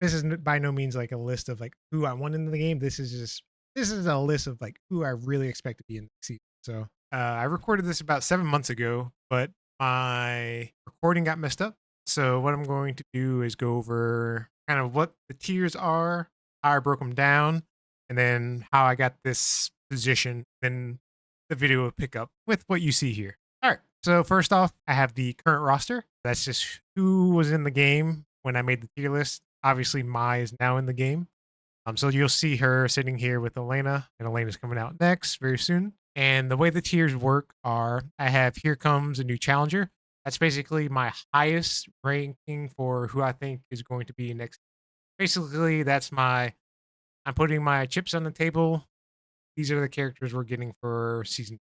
this is by no means like a list of like who I want in the game. This is a list of like who I really expect to be in the season. So I recorded this about 7 months ago, but my recording got messed up. So what I'm going to do is go over kind of what the tiers are, how I broke them down, and then how I got this position. Then the video will pick up with what you see here. All right. So first off, I have the current roster. That's just who was in the game when I made the tier list. Obviously, Mai is now in the game. So you'll see her sitting here with Elena, and Elena's coming out next very soon. And the way the tiers work are I have Here Comes a New Challenger. That's basically my highest ranking for who I think is going to be next. Basically, I'm putting my chips on the table. These are the characters we're getting for season.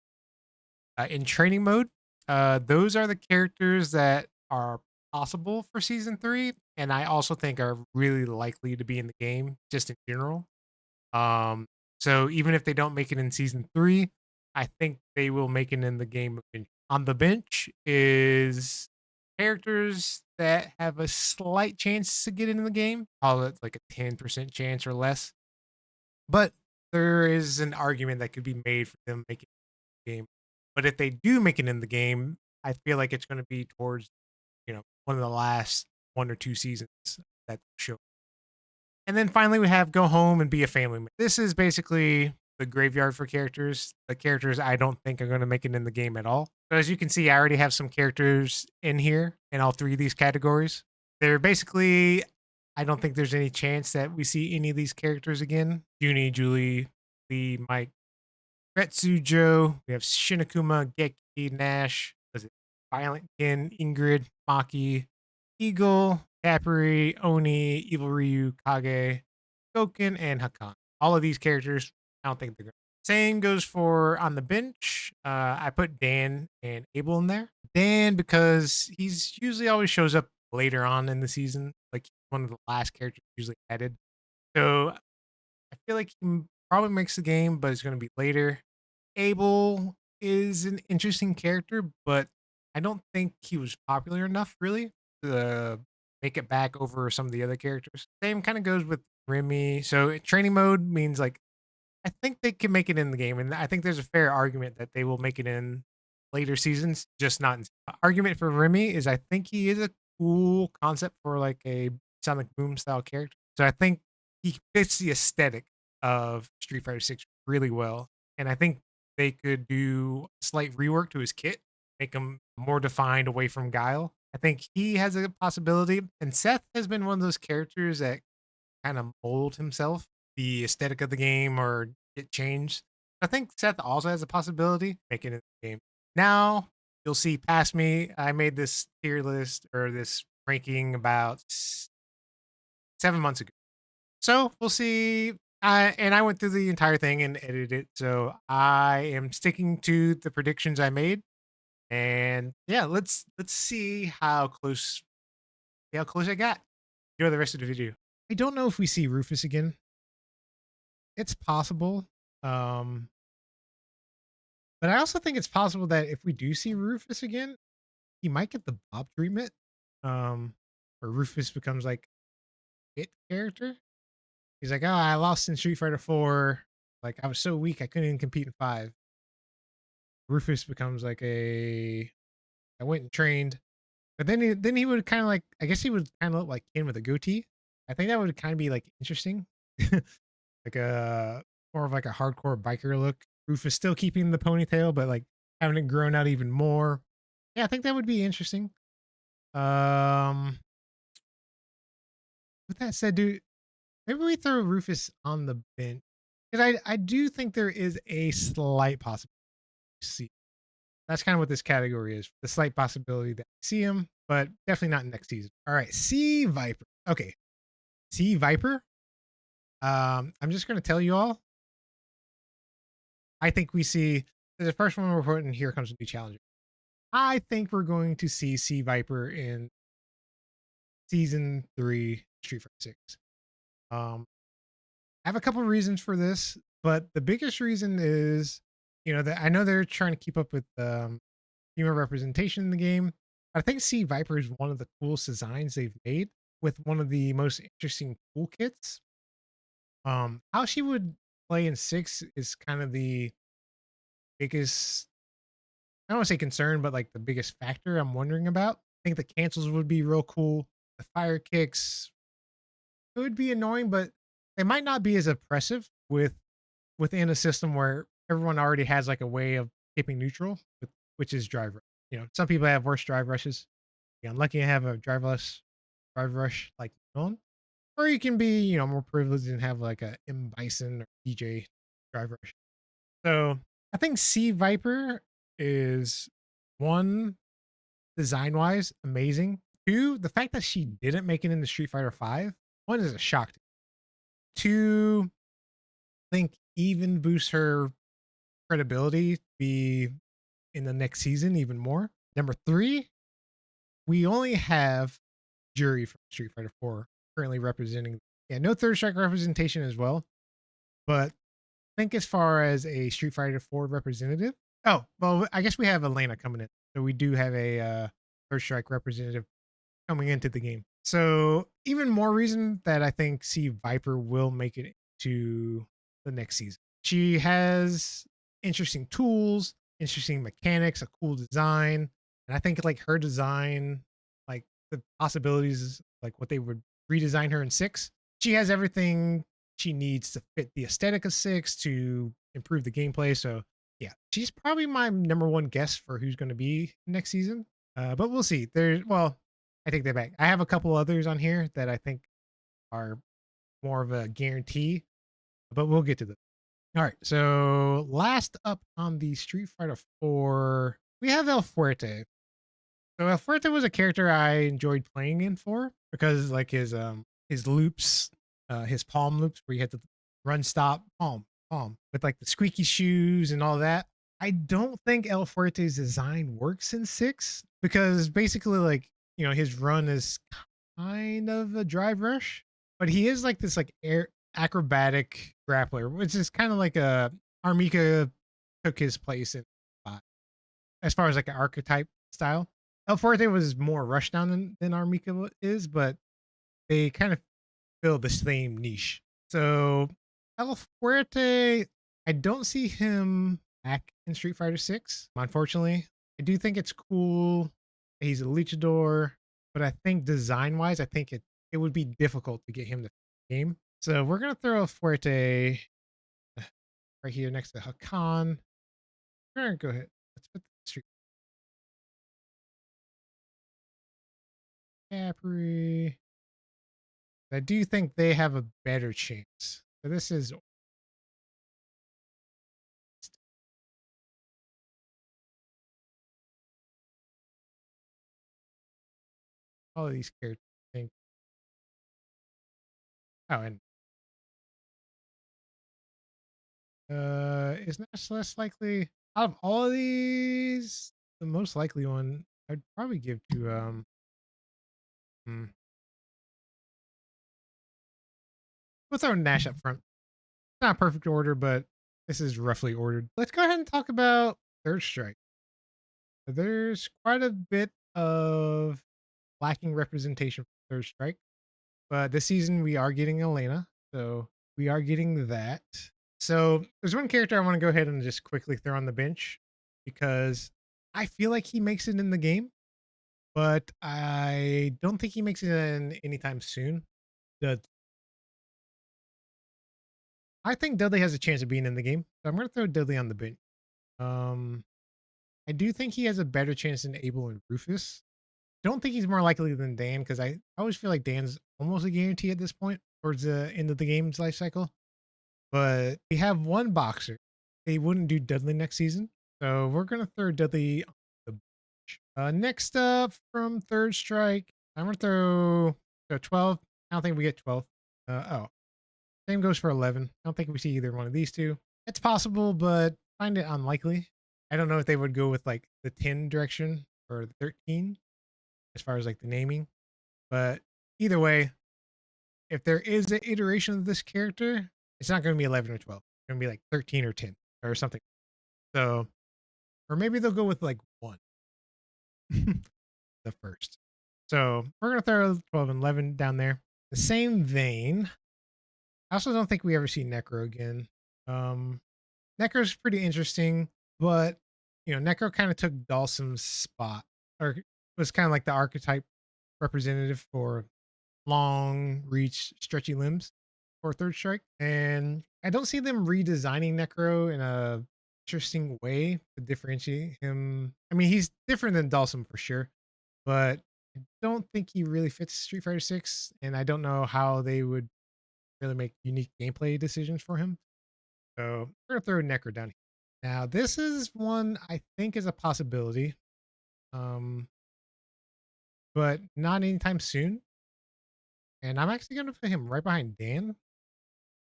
In training mode, those are the characters that are possible for season 3, and I also think are really likely to be in the game just in general. Um, so even if they don't make it in season 3, I think they will make it in the game. On the bench is characters that have a slight chance to get into the game. Call it like a 10% chance or less. But there is an argument that could be made for them making the game. But if they do make it in the game, I feel like it's going to be towards, one of the last 1 or 2 seasons that show. And then finally, we have Go Home and Be a Family Man. This is basically the graveyard for characters, the characters I don't think are going to make it in the game at all. So as you can see, I already have some characters in here in all 3 of these categories. They're basically, I don't think there's any chance that we see any of these characters again. Junie, Julie, Lee, Mike, Retsujo. We have Shinakuma, Geki, Nash. Was it Violent Kin, Ingrid, Maki, Eagle, Capri, Oni, Evil Ryu, Kage, Goken, and Hakan. All of these characters, I don't think they're good. Same goes for on the bench. I put Dan and Abel in there. Dan because he's usually always shows up later on in the season, like one of the last characters usually added. So I feel like he probably makes the game, but it's going to be later. Abel is an interesting character, but I don't think he was popular enough really to make it back over some of the other characters. Same kind of goes with Remy. So training mode means like I think they can make it in the game, and I think there's a fair argument that they will make it in later seasons, just not in argument for Remy is I think he is a cool concept for like a Sonic Boom style character. So I think he fits the aesthetic of Street Fighter 6 really well. And I think they could do slight rework to his kit, make him more defined away from Guile. I think he has a possibility. And Seth has been one of those characters that kind of mold himself, the aesthetic of the game or get changed. I think Seth also has a possibility making it the game. Now you'll see past me. I made this tier list or this ranking about 7 months ago. So we'll see. And I went through the entire thing and edited it. So I am sticking to the predictions I made. And yeah, let's see how close I got. Enjoy the rest of the video. I don't know if we see Rufus again. It's possible. Um, but I also think it's possible that if we do see Rufus again, he might get the Bob treatment. Where Rufus becomes like it character. He's like, oh, I lost in Street Fighter 4. Like I was so weak I couldn't even compete in 5. Rufus becomes like I went and trained. But then he would kind of like I guess he would kind of look like Ken with a goatee. I think that would kind of be like interesting. Like a more of like a hardcore biker look. Rufus still keeping the ponytail, but like having it grown out even more. Yeah, I think that would be interesting. Um, with that said, dude, maybe we throw Rufus on the bench because I do think there is a slight possibility. See, that's kind of what this category is. The slight possibility that we see him, but definitely not next season. All right, Sea Viper. Okay, Sea Viper. I'm just gonna tell you all. I think we see the first one we're putting here comes a new challenger. I think we're going to see Sea Viper in season 3 Street Fighter 6. I have a couple of reasons for this, but the biggest reason is, that I know they're trying to keep up with female representation in the game. I think Sea Viper is one of the coolest designs they've made. with one of the most interesting toolkits. How she would play in six is kind of the biggest, I don't want to say concern, but like the biggest factor I'm wondering about. I think the cancels would be real cool. The fire kicks could be annoying, but they might not be as oppressive within a system where everyone already has like a way of keeping neutral, which is drive rush. Some people have worse drive rushes. You're unlucky to have a drive rush like known, or you can be more privileged and have like a M Bison or DJ drive rush. So I think Sea Viper is one, design wise amazing. Two, the fact that she didn't make it into Street Fighter Five. One is a shock. Two, I think even boosts her credibility to be in the next season even more. Number three, we only have Jury from Street Fighter 4 currently representing. Yeah, no third strike representation as well. But I think as far as a Street Fighter 4 representative, oh, well, I guess we have Elena coming in. So we do have a third strike representative coming into the game. So even more reason that I think Sea Viper will make it to the next season. She has interesting tools, interesting mechanics, a cool design, and I think like her design, like the possibilities, like what they would redesign her in six. She has everything she needs to fit the aesthetic of six to improve the gameplay. So yeah, she's probably my number one guess for who's going to be next season. But we'll see. Well, I take that back. I have a couple others on here that I think are more of a guarantee, but we'll get to them. All right. So last up on the Street Fighter 4, we have El Fuerte. So El Fuerte was a character I enjoyed playing in for because like his loops, his palm loops where you had to run, stop, palm, palm with like the squeaky shoes and all that. I don't think El Fuerte's design works in six because basically like his run is kind of a drive rush, but he is like this like air acrobatic grappler, which is kind of like a Armika took his place in as far as like an archetype style. El Fuerte was more rushdown than Armika is, but they kind of fill the same niche. So El Fuerte, I don't see him back in Street Fighter 6, unfortunately. I do think it's cool. He's a luchador, but I think design wise, I think it would be difficult to get him to game. So we're gonna throw El Fuerte right here next to Hakan. We're gonna go ahead. Let's put the Street Capri. I do think they have a better chance. So this is all of these characters. I think. Oh, and is Nash less likely out of all of these? The most likely one I'd probably give to hmm, we'll throw Nash up front. Not perfect order, but this is roughly ordered. Let's go ahead and talk about Third Strike. There's quite a bit of lacking representation for Third Strike, but this season we are getting Elena, so we are getting that. So there's one character I want to go ahead and just quickly throw on the bench because I feel like he makes it in the game, but I don't think he makes it in anytime soon. The I think Dudley has a chance of being in the game, so I'm going to throw Dudley on the bench. Um, I do think he has a better chance than Abel and Rufus. Don't think he's more likely than Dan because I always feel like Dan's almost a guarantee at this point towards the end of the game's life cycle. But we have one boxer. They wouldn't do Dudley next season, so we're gonna throw Dudley on the bench. Next up from Third Strike, I'm gonna throw 12. I don't think we get 12. Oh, same goes for 11. I don't think we see either one of these two. It's possible, but find it unlikely. I don't know if they would go with like the 10 direction or the 13 as far as like the naming. But either way, if there is an iteration of this character, it's not going to be 11 or 12. It's going to be like 13 or 10 or something. So, or maybe they'll go with like one, the first. So we're gonna throw 12 and 11 down there. The same vein. I also don't think we ever see Necro again. Um, Necro's pretty interesting, but Necro kind of took Dalsum's spot, or was kind of like the archetype representative for long reach, stretchy limbs for third strike. And I don't see them redesigning Necro in a interesting way to differentiate him. I mean, he's different than Dalsum for sure, but I don't think he really fits Street Fighter 6, and I don't know how they would really make unique gameplay decisions for him. So we're gonna throw Necro down here. Now, this is one I think is a possibility, um, but not anytime soon. And I'm actually gonna put him right behind Dan.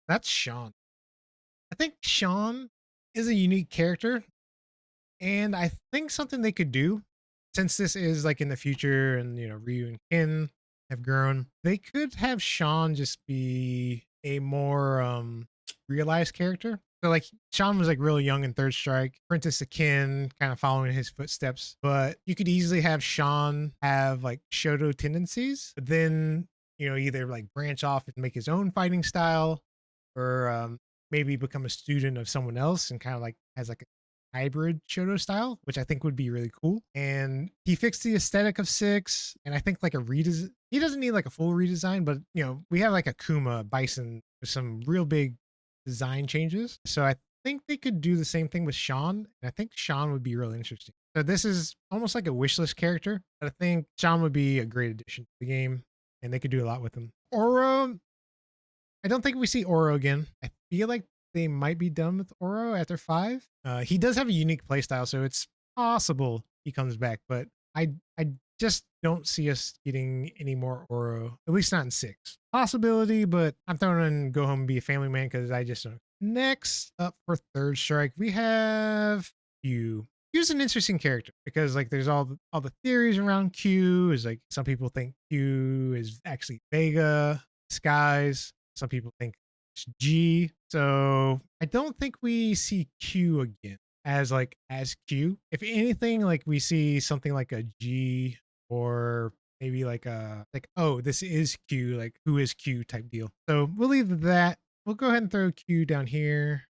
That's Sean. I think Sean is a unique character, and I think something they could do, since this is like in the future, and Ryu and Ken have grown, they could have Sean just be a more realized character. So like Sean was like really young in Third Strike, Apprentice to Ken, kind of following his footsteps. But you could easily have Sean have like Shoto tendencies, but then either like branch off and make his own fighting style, or maybe become a student of someone else and kind of like has like a hybrid Shoto style, which I think would be really cool. And he fixed the aesthetic of six, and I think like a redesign. He doesn't need like a full redesign, but we have like a Kuma Bison with some real big design changes. So I think they could do the same thing with Sean, and I think Sean would be really interesting. So this is almost like a wish list character, but I think Sean would be a great addition to the game, and they could do a lot with him. Oro, I don't think we see Oro again. I feel like they might be done with Oro after 5. He does have a unique playstyle, so it's possible he comes back, but I just don't see us getting any more Oro, at least not in 6. Possibility, but I'm throwing in Go Home and Be a Family Man because I just don't. Next up for Third Strike, we have Q. Q's an interesting character because like there's all the theories around Q. Is like some people think Q is actually Vega, Skies. Some people think it's G. So I don't think we see Q again as Q. If anything, like we see something like a G, or maybe like oh, this is Q, like who is Q type deal. So we'll leave that. We'll go ahead and throw Q down here,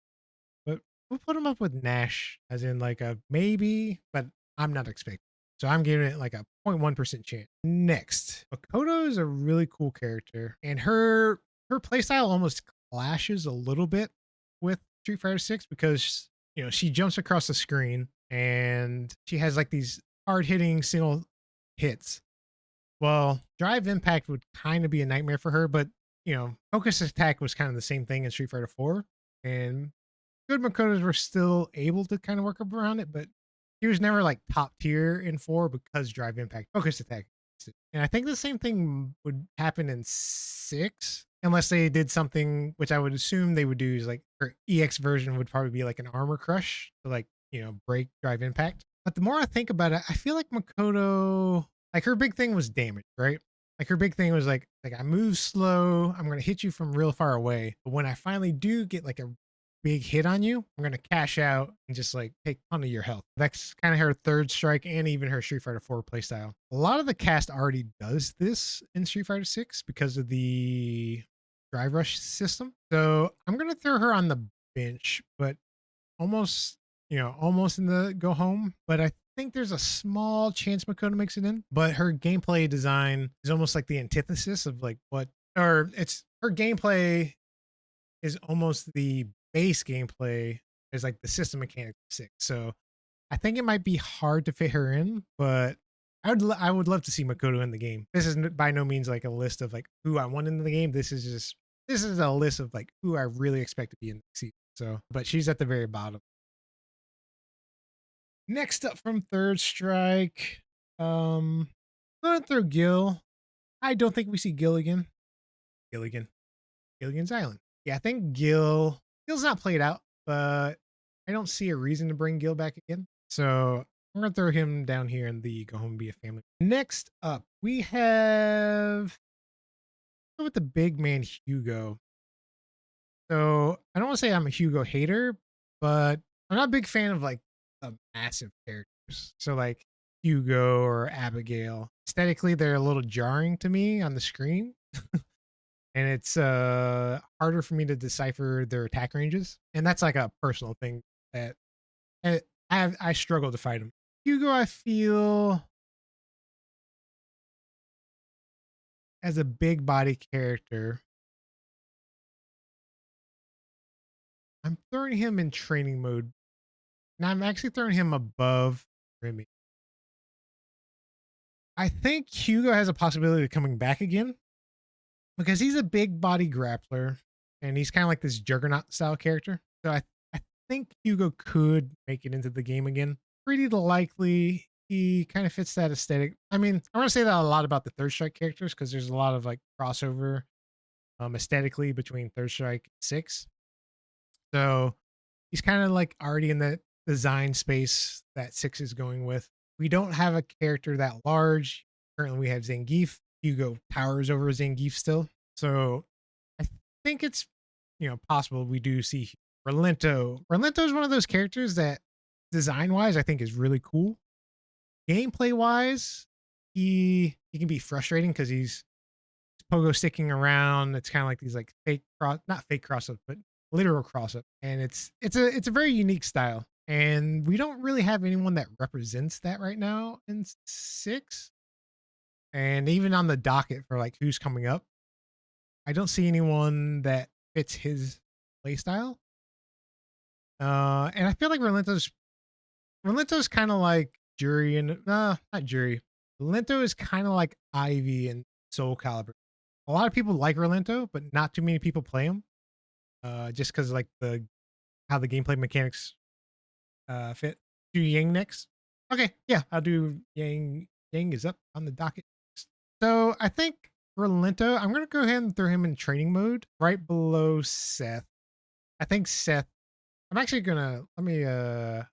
but we'll put him up with Nash as in like a maybe, but I'm not expecting. So I'm giving it like a 0.1% chance. Next, Makoto is a really cool character, and her playstyle almost clashes a little bit with Street Fighter 6 because she jumps across the screen and she has like these hard hitting single hits. Well, drive impact would kind of be a nightmare for her, but focus attack was kind of the same thing in Street Fighter 4, and good Makotos were still able to kind of work around it, but he was never like top tier in 4 because drive impact focus attack. And I think the same thing would happen in 6, unless they did something which I would assume they would do is like her EX version would probably be like an armor crush to like, break drive impact. But the more I think about it, I feel like Makoto, like her big thing was damage, right? Like her big thing was like I move slow, I'm gonna hit you from real far away. But when I finally do get like a big hit on you, I'm gonna cash out and just like take a ton of your health. That's kind of her Third Strike and even her Street Fighter 4 playstyle. A lot of the cast already does this in Street Fighter 6 because of the drive rush system. So I'm gonna throw her on the bench, but almost almost in the go home. But I think there's a small chance Makoto makes it in. But her gameplay design is almost like the antithesis of like what, or it's her gameplay is almost the base gameplay is like the system mechanics of 6. So I think it might be hard to fit her in, but I would love to see Makoto in the game. This is by no means like a list of like who I want in the game. This is a list of like who I really expect to be in the season. So, but she's at the very bottom. Next up from Third Strike, I'm gonna throw Gil. I don't think we see Gilligan. Gilligan. Gilligan's Island. Yeah, I think Gil's not played out, but I don't see a reason to bring Gil back again. So I'm gonna throw him down here in the Go Home and Be a Family. Next up, we have with the big man Hugo. So I don't want to say I'm a Hugo hater, but I'm not a big fan of like massive characters. So like Hugo or Abigail. Aesthetically, they're a little jarring to me on the screen, and it's harder for me to decipher their attack ranges. And that's like a personal thing that I, I struggle to fight them. Hugo, I feel as a big body character, I'm throwing him in training mode. Now I'm actually throwing him above Remy. I think Hugo has a possibility of coming back again because he's a big body grappler and he's kind of like this juggernaut style character. So I think Hugo could make it into the game again. Pretty likely he kind of fits that aesthetic. I mean, I want to say that a lot about the Third Strike characters because there's a lot of like crossover aesthetically between Third Strike and Six. So he's kind of like already in the design space that Six is going with. We don't have a character that large. Currently, we have Zangief. Hugo towers over Zangief still. So I think it's possible we do see Relento. Relento is one of those characters that design wise I think is really cool. Gameplay wise, he can be frustrating because he's pogo sticking around. It's kind of like these like fake cross, not fake cross up, but literal cross up, and it's a very unique style. And we don't really have anyone that represents that right now in Six. And even on the docket for like who's coming up, I don't see anyone that fits his playstyle. And I feel like Relento's kind of like Jury and not Jury. Relento is kind of like Ivy and Soul Calibur. A lot of people like Relento, but not too many people play him. Just because like the how the gameplay mechanics fit. Do Yang next? Okay, yeah, I'll do Yang. Yang is up on the docket. So I think Relento, I'm gonna go ahead and throw him in training mode right below Seth. I think Seth. I'm actually gonna I'm gonna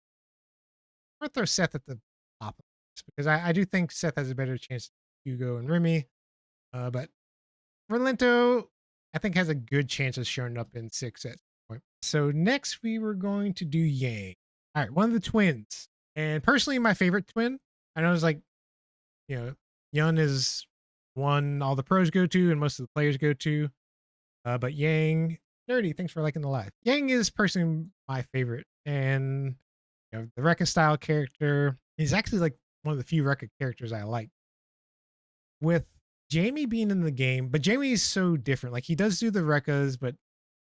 throw Seth at the top of this because I do think Seth has a better chance than Hugo and Remy. But Relento, I think has a good chance of showing up in Six at some point. So next we were going to do Yang. All right, one of the twins. And personally, my favorite twin. I know it's like, Yun is one all the pros go to and most of the players go to. But Yang, Nerdy, thanks for liking the live. Yang is personally my favorite. And the Rekka style character is actually like one of the few Rekka characters I like. With Jamie being in the game, but Jamie is so different. Like he does do the Rekkas, but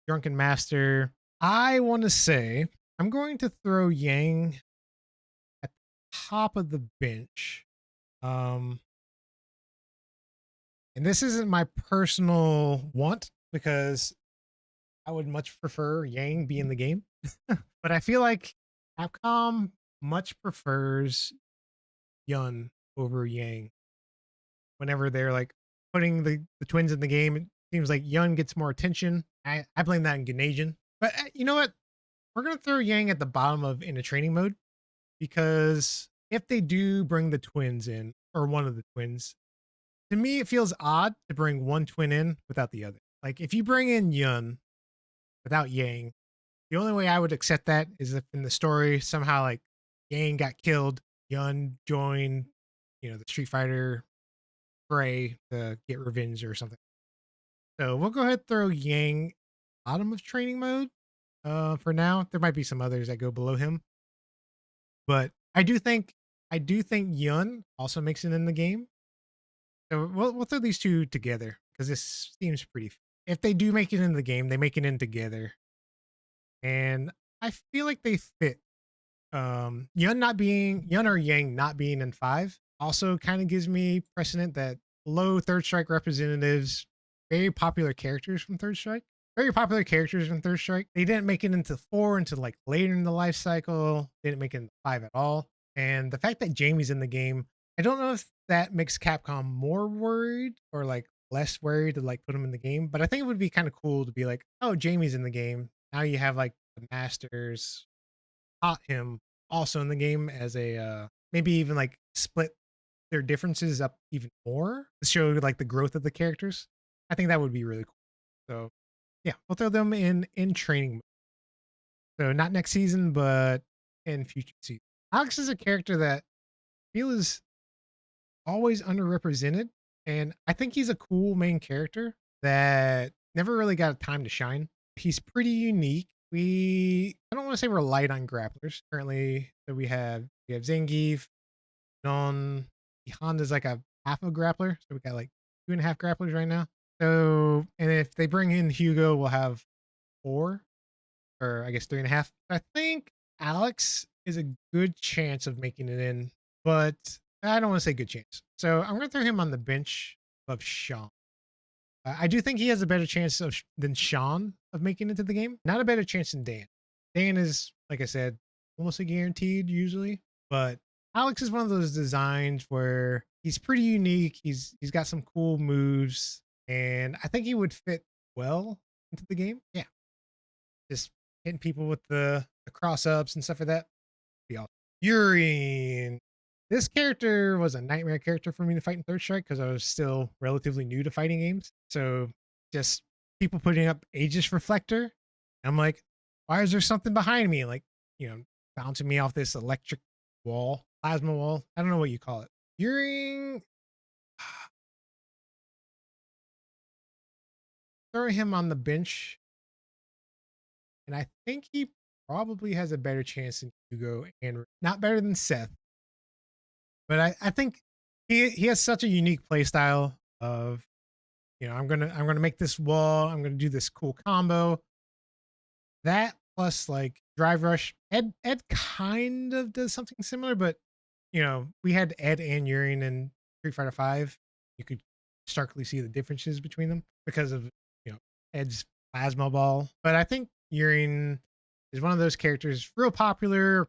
Drunken Master. I want to say I'm going to throw Yang at the top of the bench. And this isn't my personal want because I would much prefer Yang be in the game. But I feel like Capcom much prefers Yun over Yang. Whenever they're like putting the twins in the game, it seems like Yun gets more attention. I blame that on Ganasian. But you know what? We're going to throw Yang at the bottom of in a training mode because if they do bring the twins in, or one of the twins, to me, it feels odd to bring one twin in without the other. Like if you bring in Yun without Yang, the only way I would accept that is if in the story somehow like Yang got killed, Yun joined, the Street Fighter fray to get revenge or something. So we'll go ahead and throw Yang bottom of training mode. For now, there might be some others that go below him, but I do think Yun also makes it in the game. So we'll throw these two together because this seems pretty. If they do make it in the game, they make it in together, and I feel like they fit. Yun or Yang not being in 5 also kind of gives me precedent that low Third Strike representatives, very popular characters from Third Strike, they didn't make it into 4 until like later in the life cycle. They didn't make it into 5 at all. And the fact that Jamie's in the game, I don't know if that makes Capcom more worried or like less worried to like put him in the game. But I think it would be kind of cool to be like, oh, Jamie's in the game. Now you have like the Masters taught him also in the game as a maybe even like split their differences up even more to show like the growth of the characters. I think that would be really cool. So yeah, we'll throw them in training mode. So not next season, but in future seasons. Alex is a character that feel is always underrepresented, and I think he's a cool main character that never really got time to shine. He's pretty unique. I don't want to say we're light on grapplers currently. So we have Zangief, Non, Honda's like a half a grappler, so we got like 2.5 grapplers right now. So, and if they bring in Hugo, we'll have 4, or I guess 3.5. I think Alex is a good chance of making it in, but I don't want to say good chance. So I'm going to throw him on the bench of Sean. I do think he has a better chance than Sean of making it to the game. Not a better chance than Dan. Dan is, like I said, almost a guaranteed usually, but Alex is one of those designs where he's pretty unique. He's got some cool moves, and I think he would fit well into the game. Yeah, just hitting people with the cross ups and stuff like that. Be awesome. Yuri. This character was a nightmare character for me to fight in Third Strike because I was still relatively new to fighting games. So just people putting up Aegis Reflector. I'm like, why is there something behind me? Like, bouncing me off this electric wall, plasma wall. I don't know what you call it. Yuri, throw him on the bench, and I think he probably has a better chance than Hugo and not better than Seth. But I think he has such a unique play style of, I'm gonna make this wall, I'm gonna do this cool combo. That plus like drive rush. Ed kind of does something similar, but we had Ed and Urine in Street Fighter Five. You could starkly see the differences between them because of Ed's plasma ball. But I think Urine is one of those characters, real popular,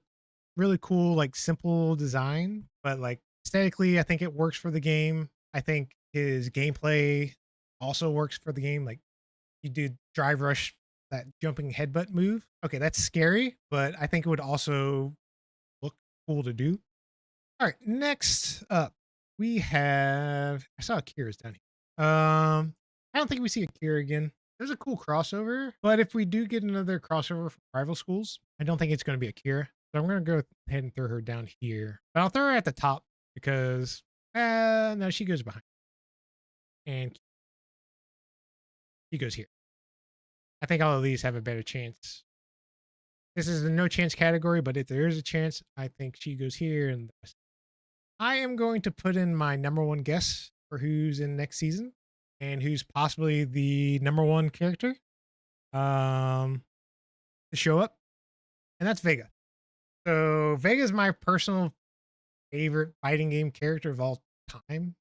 really cool, like simple design, but like aesthetically, I think it works for the game. I think his gameplay also works for the game. Like you do drive rush, that jumping headbutt move. Okay, that's scary, but I think it would also look cool to do. All right, next up, we have. I saw Akira's down here. I don't think we see Akira again. There's a cool crossover, but if we do get another crossover from rival schools, I don't think it's going to be Akira. So I'm going to go ahead and throw her down here. But I'll throw her at the top because, no, she goes behind. And she goes here. I think all of these have a better chance. This is a no chance category, but if there is a chance, I think she goes here. And I am going to put in my number one guess for who's in next season and who's possibly the number one character to show up, and that's Vega. So Vega is my personal favorite fighting game character of all time.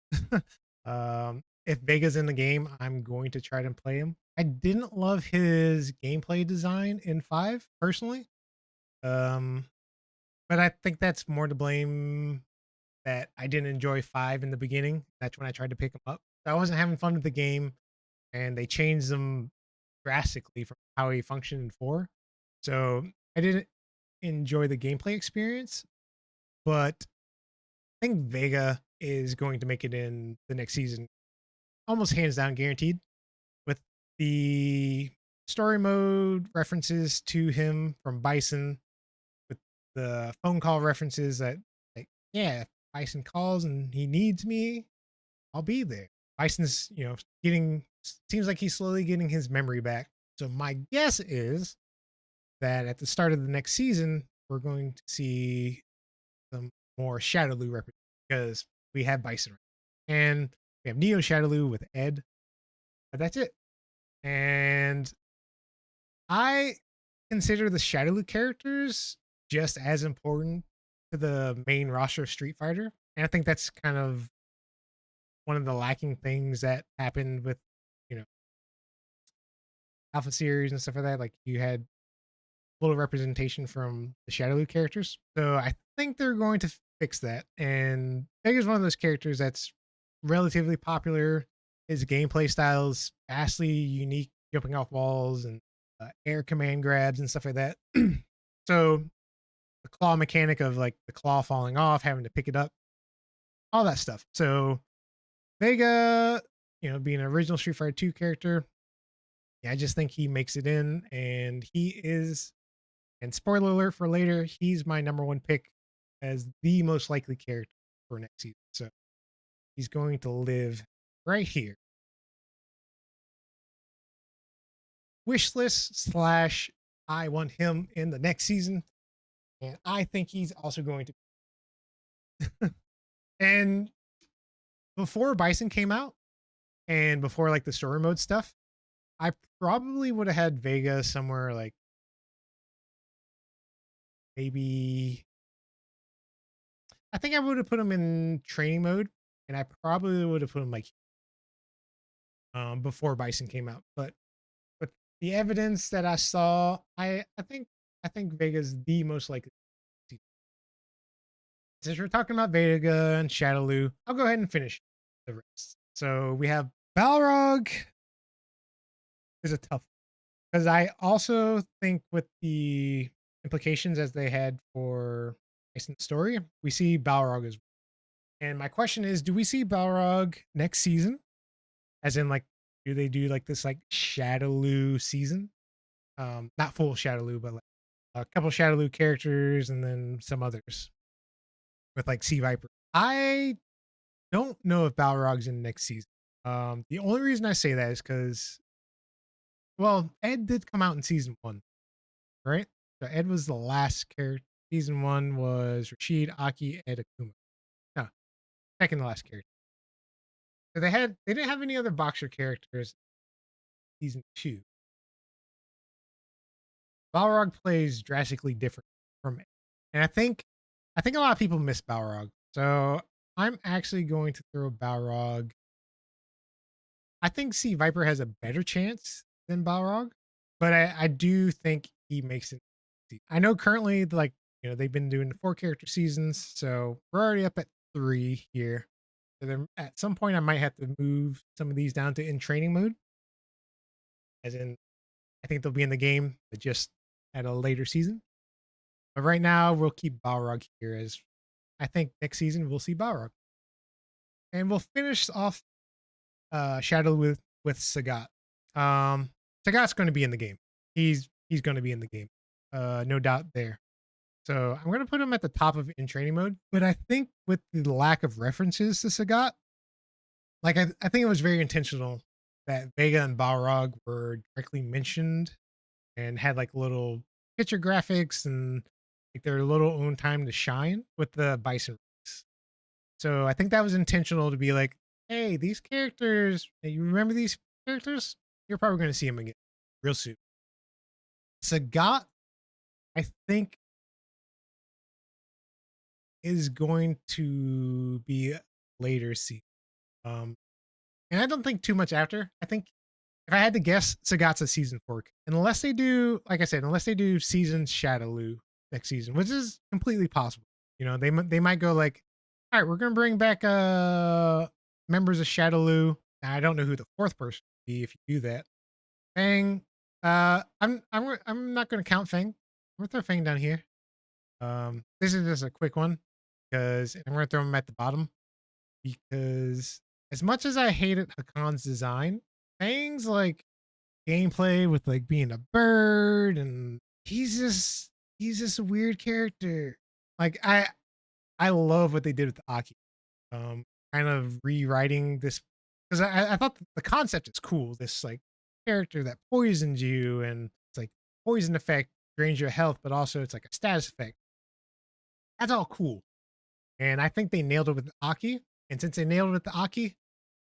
If Vega's in the game, I'm going to try to play him. I didn't love his gameplay design in 5 personally. But I think that's more to blame that I didn't enjoy 5 in the beginning. That's when I tried to pick him up. So I wasn't having fun with the game, and they changed them drastically from how he functioned in 4. So I didn't enjoy the gameplay experience, but I think Vega is going to make it in the next season, almost hands down guaranteed, with the story mode references to him from Bison, with the phone call references that, like, yeah, if Bison calls and he needs me, I'll be there. Bison's, getting, seems like he's slowly getting his memory back. So my guess is that at the start of the next season, we're going to see some more Shadowloo representatives because we have Bison and we have Neo Shadowloo with Ed. But that's it. And I consider the Shadowloo characters just as important to the main roster of Street Fighter. And I think that's kind of one of the lacking things that happened with, you know, Alpha Series and stuff like that. Like you had little representation from the Shadowloo characters. So I think they're going to fix that. And Vega's one of those characters that's relatively popular. His gameplay style is vastly unique, jumping off walls and air command grabs and stuff like that. So the claw mechanic of like the claw falling off, having to pick it up, all that stuff. So Vega, being an original Street Fighter 2 character, yeah, I just think he makes it in, and he is, and spoiler alert for later, he's my number one pick as the most likely character for next season. So he's going to live right here. Wish list slash I want him in the next season. And I think he's also going to. And before Bison came out and before like the story mode stuff, I probably would have had Vega somewhere like maybe. I think I would have put him in training mode, and I probably would have put him like before Bison came out. But with the evidence that I saw, I think Vega's the most likely. Since we're talking about Vega and Shadowloo, I'll go ahead and finish the rest. So we have Balrog is a tough because I also think with the implications as they had for Bison story, we see Balrog as well. And my question is, do we see Balrog next season? As in, like, do they do like this like Shadowloo season? Not full Shadowloo, but like a couple Shadowloo characters and then some others with like Sea Viper. I don't know if Balrog's in next season. The only reason I say that is because, well, Ed did come out in season one, right? So Ed was the last character. Season one was Rashid, Aki, Ed, Akuma. No, second to last character. So they didn't have any other boxer characters. Season two, Balrog plays drastically different from Ed, and I think a lot of people miss Balrog. So I'm actually going to throw Balrog. I think Sea Viper has a better chance than Balrog, but I do think he makes it. I know currently, like, they've been doing the 4 character seasons, so we're already up at 3 here. So then at some point, I might have to move some of these down to in training mode, as in, I think they'll be in the game, but just at a later season. But right now, we'll keep Balrog here, as I think next season we'll see Balrog, and we'll finish off Shadow with Sagat. Sagat's going to be in the game. He's going to be in the game, no doubt there. So I'm going to put him at the top of in training mode. But I think with the lack of references to Sagat, like I think it was very intentional that Vega and Balrog were directly mentioned and had like little picture graphics and like their little own time to shine with the Bison race. So I think that was intentional to be like, hey, these characters, hey, you remember these characters? You're probably going to see them again real soon. Sagat, I think, is going to be later season. And I don't think too much after. I think if I had to guess, Sagat's a season 4. And unless they do, like I said, unless they do season Shadowloo next season, which is completely possible. They might go like, all right, we're gonna bring back members of Shadowloo. Now, I don't know who the 4th person would be if you do that. Fang, I'm not gonna count Fang. I'm gonna throw Fang down here. This is just a quick one because I'm gonna throw him at the bottom because as much as I hated Hakan's design, Fang's like gameplay with like being a bird and he's just a weird character. Like I love what they did with Aki. Kind of rewriting this because I thought the concept is cool. This like character that poisons you and it's like poison effect drains your health, but also it's like a status effect. That's all cool. And I think they nailed it with Aki. And since they nailed it with the Aki,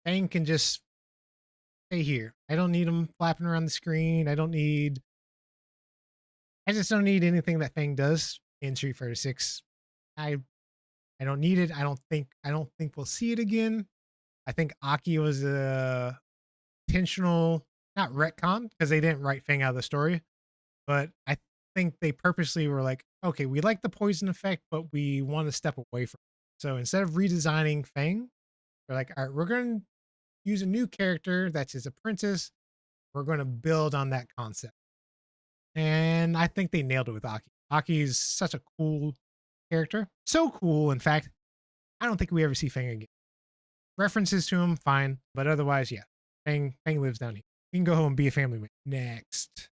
Fang can just stay here. I don't need him flapping around the screen. I just don't need anything that Fang does in Street Fighter 6. I I don't need it. I don't think we'll see it again. I think Aki was a intentional, not retcon, because they didn't write Fang out of the story, but I think they purposely were like, okay, we like the poison effect, but we want to step away from it. So instead of redesigning Fang, they're like, all right, we're going to use a new character that's his apprentice. We're going to build on that concept. And I think they nailed it with Aki. Aki is such a cool character. So cool, in fact, I don't think we ever see Fang again. References to him, fine. But otherwise, yeah. Fang lives down here. We can go home and be a family man. Next.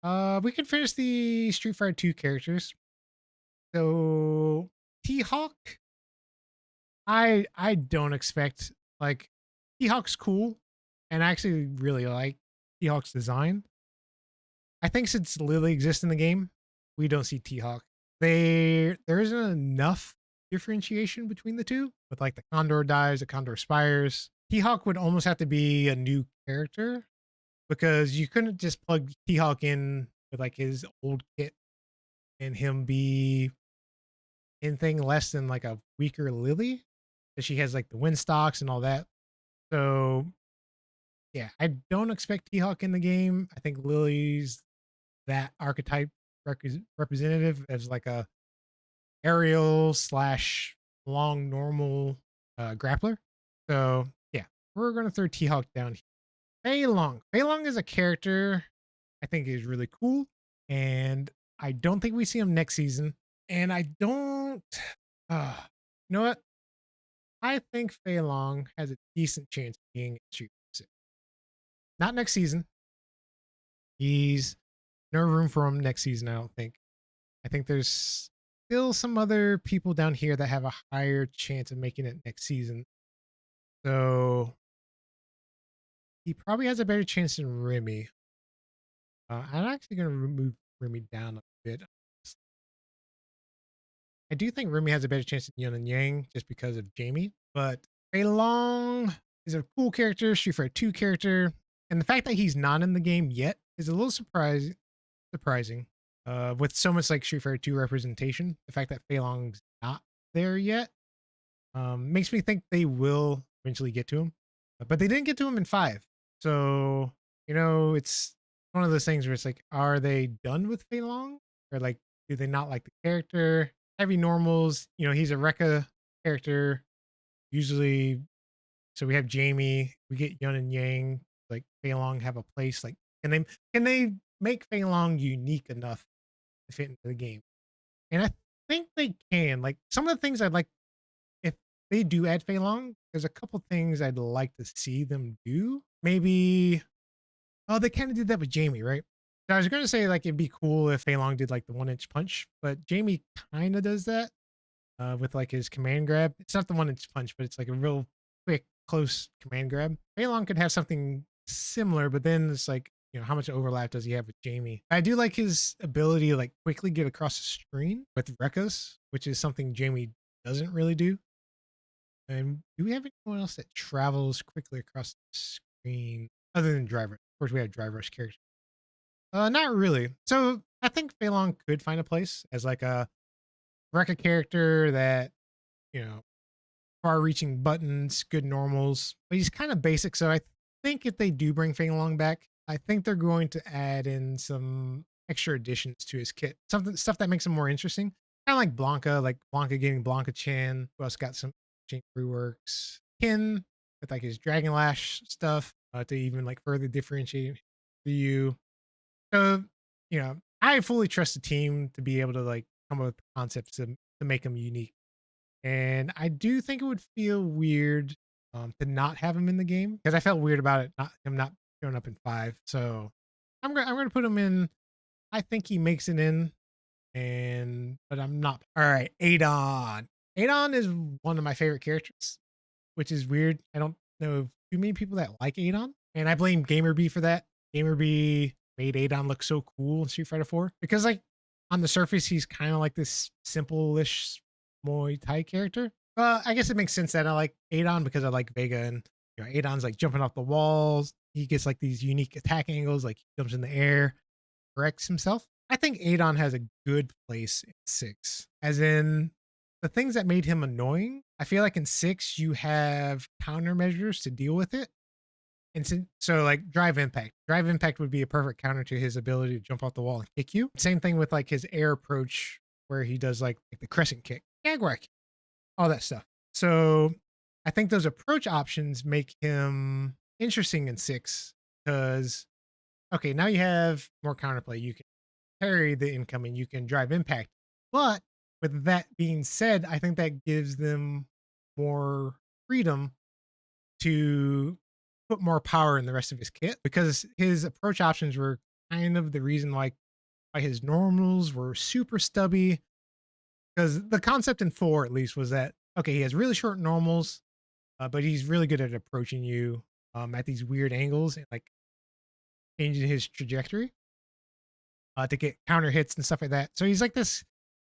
We can finish the Street Fighter 2 characters. So T-Hawk. I don't expect like T-Hawk's cool, and I actually really like T-Hawk's design. I think since Lily exists in the game, we don't see T-Hawk. There isn't enough differentiation between the two with like the Condor dies, the Condor spires. T-Hawk would almost have to be a new character because you couldn't just plug T-Hawk in with like his old kit and him be anything less than like a weaker Lily. Because she has like the wind stocks and all that. So yeah, I don't expect T-Hawk in the game. I think Lily's that archetype representative as like a aerial slash long normal grappler. So yeah, we're gonna throw T-Hawk down here. Fei Long. Fei Long is a character I think is really cool, and I don't think we see him next season. And I don't. You know what? I think Fei Long has a decent chance of being in Street Fighter 6. Not next season. He's no room for him next season. I don't think. I think there's still some other people down here that have a higher chance of making it next season. So he probably has a better chance than Remy. I'm actually going to remove Remy down a bit. I do think Remy has a better chance than Yin and Yang just because of Jamie, but Fei Long is a cool character, Street Fighter 2 character, and the fact that he's not in the game yet is a little surprising. With so much like Street Fighter 2 representation, the fact that Fei Long's not there yet makes me think they will eventually get to him, but they didn't get to him in 5. So it's one of those things where it's like, are they done with Fei Long, or like, do they not like the character? Heavy normals, he's a Rekka character usually. So we have Jamie, we get Yun and Yang, like Fei Long have a place. Like, can they make Fei Long unique enough to fit into the game? And I think they can. Like some of the things I'd like if they do add Fei Long, there's a couple things I'd like to see them do. Maybe they kind of did that with Jamie, right? So I was gonna say like it'd be cool if Fei Long did like the 1-inch punch, but Jamie kind of does that with like his command grab. It's not the 1-inch punch, but it's like a real quick, close command grab. Fei Long could have something similar, but then it's like, how much overlap does he have with Jamie? I do like his ability to like quickly get across the screen with Rekos, which is something Jamie doesn't really do. And do we have anyone else that travels quickly across the screen other than Driver? Of course, we have Driver's character. Not really. So I think Fei Long could find a place as like a Rekka character that, you know, far-reaching buttons, good normals, but he's kind of basic. So I think if they do bring Fei Long back, I think they're going to add in some extra additions to his kit, stuff that makes him more interesting. Kind of like Blanca getting Blanca Chan. Who else got some reworks? Kin with like his Dragon Lash stuff to even like further differentiate you. So I fully trust the team to be able to like come up with concepts to make them unique. And I do think it would feel weird to not have him in the game because I felt weird about it, him not showing up in 5. So I'm gonna put him in. I think he makes it in, but I'm not. All right, Adon. Adon is one of my favorite characters, which is weird. I don't know of too many people that like Adon, and I blame GamerB for that. GamerB made Adon look so cool in Street Fighter 4 because like on the surface he's kind of like this simple-ish Muay Thai character. I guess it makes sense that I like Adon because I like Vega, and Adon's like jumping off the walls. He gets like these unique attack angles, like he jumps in the air, corrects himself. I think Adon has a good place in 6, as in the things that made him annoying. I feel like in 6 you have countermeasures to deal with it. And so like drive impact would be a perfect counter to his ability to jump off the wall and kick you. Same thing with like his air approach where he does like the crescent kick, jaguar kick, all that stuff. So I think those approach options make him interesting in 6 because okay, now you have more counterplay. You can parry the incoming, you can drive impact. But with that being said, I think that gives them more freedom to put more power in the rest of his kit because his approach options were kind of the reason why his normals were super stubby. Because the concept in 4 at least was that Okay, he has really short normals, but he's really good at approaching you at these weird angles and like changing his trajectory to get counter hits and stuff like that. So he's like this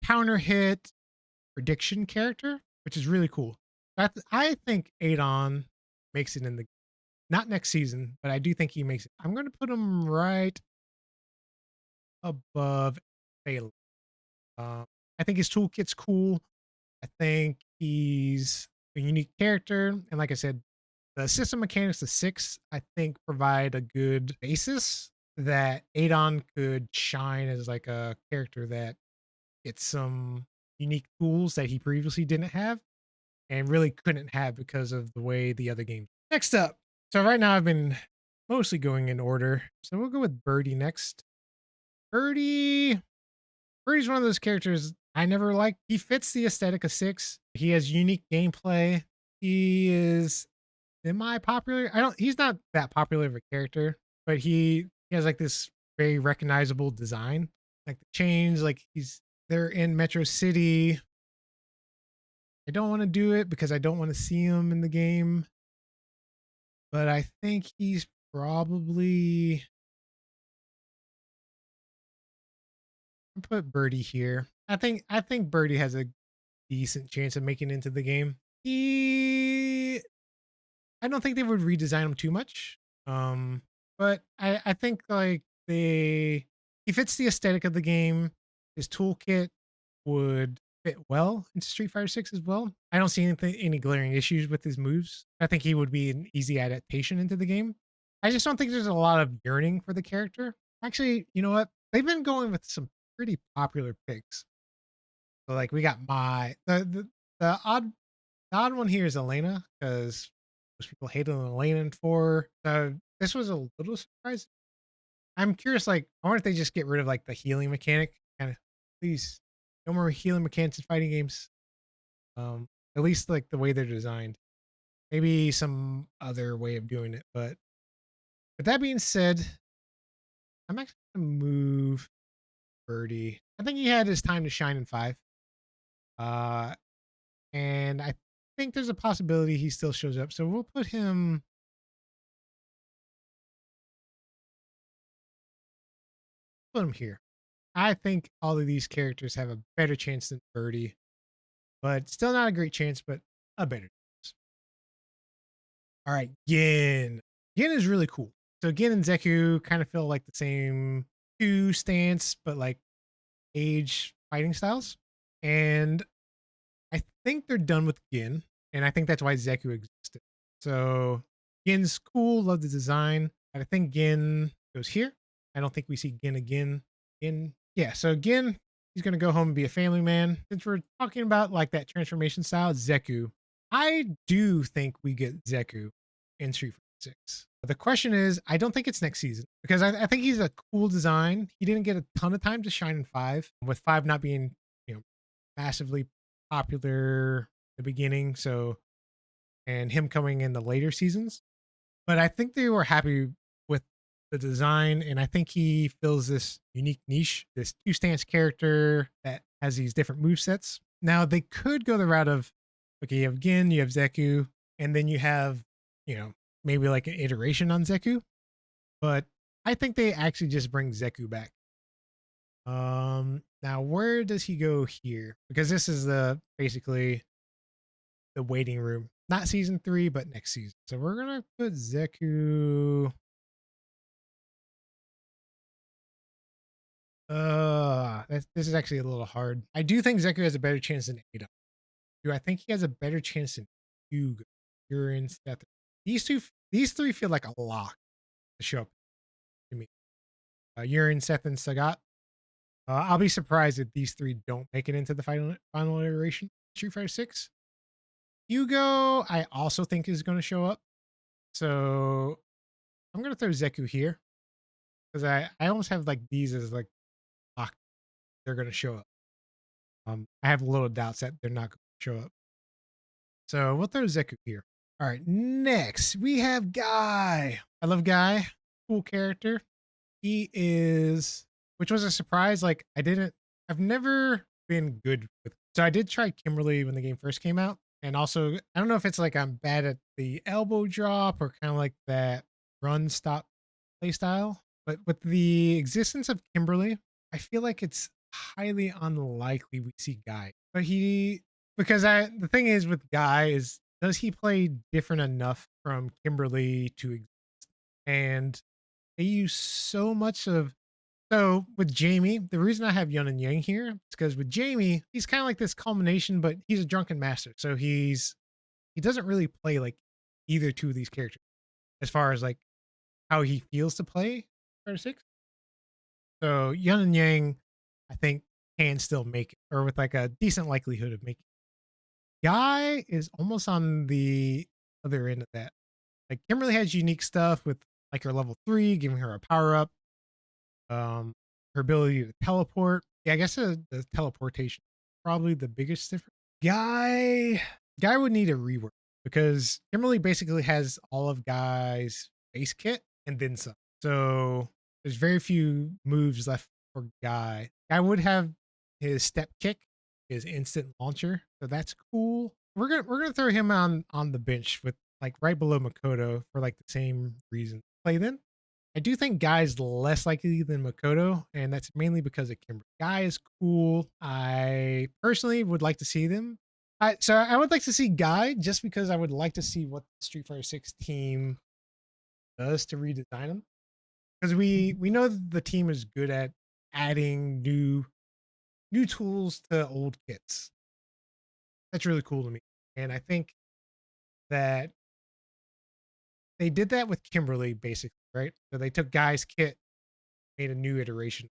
counter hit prediction character, which is really cool. I think Adon makes it in the not next season, but I do think he makes it. I'm going to put him right above Phelan. I think his toolkit's cool. I think he's a unique character, and like I said, the system mechanics of six I think provide a good basis that Adon could shine as like a character that gets some unique tools that he previously didn't have and really couldn't have because of the way the other games. Next up, so right now I've been mostly going in order, so we'll go with Birdie next. Birdie Birdie's one of those characters I never liked. He fits the aesthetic of six. He has unique gameplay. He is semi-popular. I don't he's not that popular of a character, but he has like this very recognizable design. Like the chains, like they're in Metro City. I don't want to do it because I don't want to see him in the game, but I think he's probably I'll put Birdie here. I think Birdie has a decent chance of making it into the game. I don't think they would redesign him too much. But I think like he fits the aesthetic of the game. His toolkit would fit well into Street Fighter 6 as well. I don't see any glaring issues with his moves. I think he would be an easy adaptation into the game. I just don't think there's a lot of yearning for the character. Actually, you know what? They've been going with some pretty popular picks. So like we got the odd one here is Elena because most people hated Elena in 4. So this was a little surprise. I'm curious, like, I wonder if they just get rid of like the healing mechanic. Kind of, please, no more healing mechanics in fighting games. At least like the way they're designed. Maybe some other way of doing it. But with that being said, I'm actually gonna move Birdie. I think he had his time to shine in 5. Uh, and I think there's a possibility he still shows up. So we'll put him here. I think all of these characters have a better chance than Birdie, but still not a great chance, but a better chance. All right, Gin. Gin is really cool. So Gin and Zeku kind of feel like the same two stance, but like age fighting styles. And I think they're done with Gin, and I think that's why Zeku existed. So Gin's cool, love the design. But I think Gin goes here. I don't think we see Gin again. Gin, yeah. So Gin, he's gonna go home and be a family man. Since we're talking about like that transformation style, Zeku, I do think we get Zeku in Street Fighter 6. The question is, I don't think it's next season because I think he's a cool design. He didn't get a ton of time to shine in 5, with 5 not being, you know, massively popular at the beginning. So, and him coming in the later seasons. But I think they were happy with the design, and I think he fills this unique niche, this two stance character that has these different move sets. Now they could go the route of, okay, you have Gin, you have Zeku, and then you have, you know, maybe like an iteration on Zeku. But I think they actually just bring Zeku back. Now where does he go here? Because this is the basically the waiting room. Not season 3, but next season. So we're gonna put Zeku. This is actually a little hard. I do think Zeku has a better chance than Ada. Do I think he has a better chance than Hugo? Urine, Seth. These three feel like a lock to show up to me. Urine, Seth, and Sagat. I'll be surprised if these three don't make it into the final iteration of Street Fighter 6. Hugo, I also think is going to show up. So I'm going to throw Zeku here because I almost have like these as like locked. They're going to show up. I have little doubts that they're not going to show up. So we'll throw Zeku here. All right, next we have Guy. I love Guy. Cool character. He is, which was a surprise. Like I've never been good with. So I did try Kimberly when the game first came out, And also, I don't know if it's like I'm bad at the elbow drop or kind of like that run stop play style. But with the existence of Kimberly, I feel like it's highly unlikely we see Guy. But because the thing is with Guy is, does he play different enough from Kimberly to exist? And they use so much of so with Jamie, the reason I have Yun and Yang here is because with Jamie, he's kind of like this culmination, but he's a drunken master. So he doesn't really play like either two of these characters as far as like how he feels to play Star Six. So Yun and Yang, I think, can still make it, or with like a decent likelihood of making it. Guy is almost on the other end of that. Like Kimberly has unique stuff with like her level 3, giving her a power up, um, her ability to teleport. Yeah, I guess the teleportation probably the biggest difference. Guy, Guy would need a rework because Kimberly basically has all of Guy's base kit and then some. So there's very few moves left for Guy. Guy would have his step kick, his instant launcher, so that's cool. We're gonna throw him on the bench with like right below Makoto for like the same reason. Play then. I do think Guy's less likely than Makoto, and that's mainly because of Kimberly. Guy is cool. I personally would like to see them. So I would like to see Guy just because I would like to see what the Street Fighter 6 team does to redesign him. Because we know the team is good at adding new tools to old kits. That's really cool to me. And I think that they did that with Kimberly basically, right? So they took Guy's kit, made a new iteration.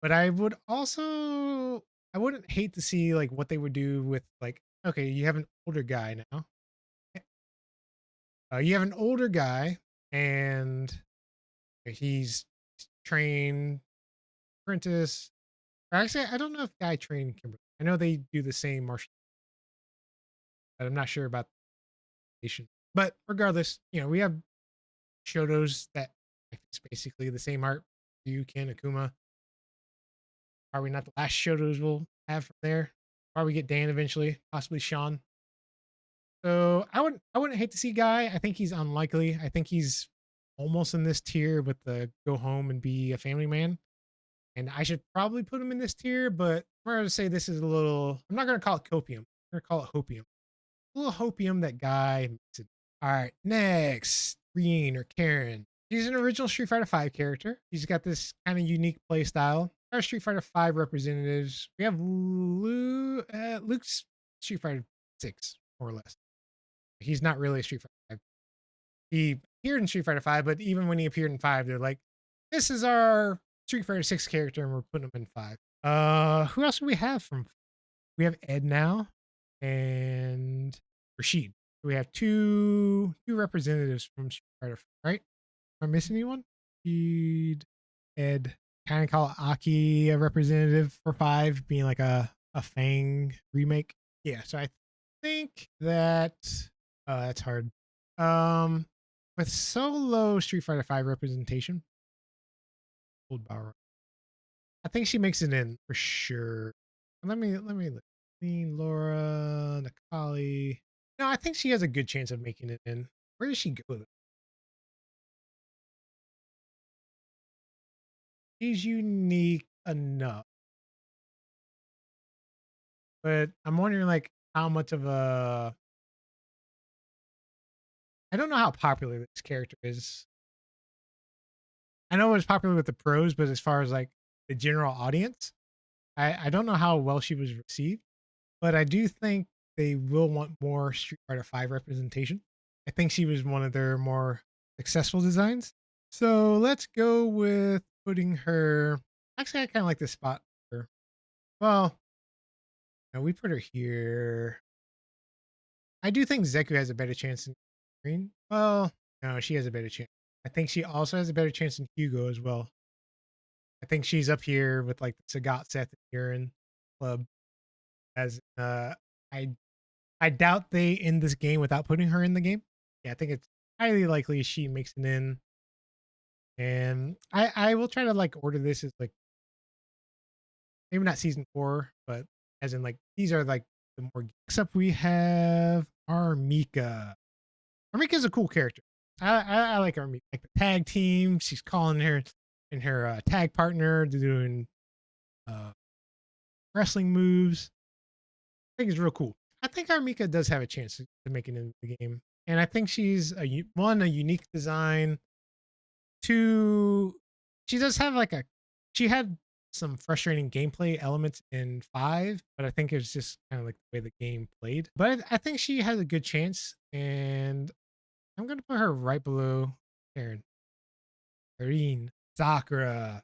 But I wouldn't hate to see like what they would do with like, okay, you have an older guy now. You have an older guy and he's trained apprentice. Or actually, I don't know if Guy trained Kimberly. I know they do the same martial, but I'm not sure about the nation. But regardless, we have Shotos that it's basically the same art. You can Akuma. Probably not the last Shotos we'll have from there. Probably get Dan eventually, possibly Sean. So I wouldn't hate to see Guy. I think he's unlikely. I think he's almost in this tier with the go home and be a family man. And I should probably put him in this tier, but I'm going to say this is a little. I'm not going to call it copium. I'm going to call it hopium. A little hopium that Guy makes it. All right, next, Reen or Karen. She's an original Street Fighter V character. She's got this kind of unique play style. Our Street Fighter V representatives. We have Luke's Street Fighter 6, more or less. He's not really a Street Fighter 5. He appeared in Street Fighter 5, but even when he appeared in 5, they're like, this is our Street Fighter 6 character, and we're putting him in 5. Who else do we have from? We have Ed now and Rashid. We have two representatives from Street Fighter 5, right? Am I missing anyone? Rashid, Ed. Kind of call Aki a representative for 5, being like a Fang remake. Yeah, so I think that that's hard. Um, with so low Street Fighter 5 representation, old Balrog. I think she makes it in for sure. Let me look. Laura, Nakali. No, I think she has a good chance of making it in. Where does she go? She's unique enough, but I'm wondering like how much of a. I don't know how popular this character is. I know it was popular with the pros, but as far as like the general audience, I don't know how well she was received. But I do think they will want more Street Fighter 5 representation. I think she was one of their more successful designs. So let's go with putting her. Actually, I kind of like this spot. For her. Well, no, we put her here. I do think Zeku has a better chance than Green. Well, no, she has a better chance. I think she also has a better chance than Hugo as well. I think she's up here with like the Sagat, Seth, and Urine club. As I I doubt they end this game without putting her in the game. Yeah, I think it's highly likely she makes it in. And I will try to like order this as like maybe not season 4, but as in like these are like the more. Next up, we have Armika. Armika's a cool character. I like Armika. Like the tag team, she's calling her and her tag partner doing uh, wrestling moves. I think it's real cool. I think Armika does have a chance to make it into the game, and I think she's a unique design. Two, she does have like a she had some frustrating gameplay elements in 5, but I think it's just kind of like the way the game played. But I think she has a good chance, and I'm gonna put her right below Karen. Karine Sakura.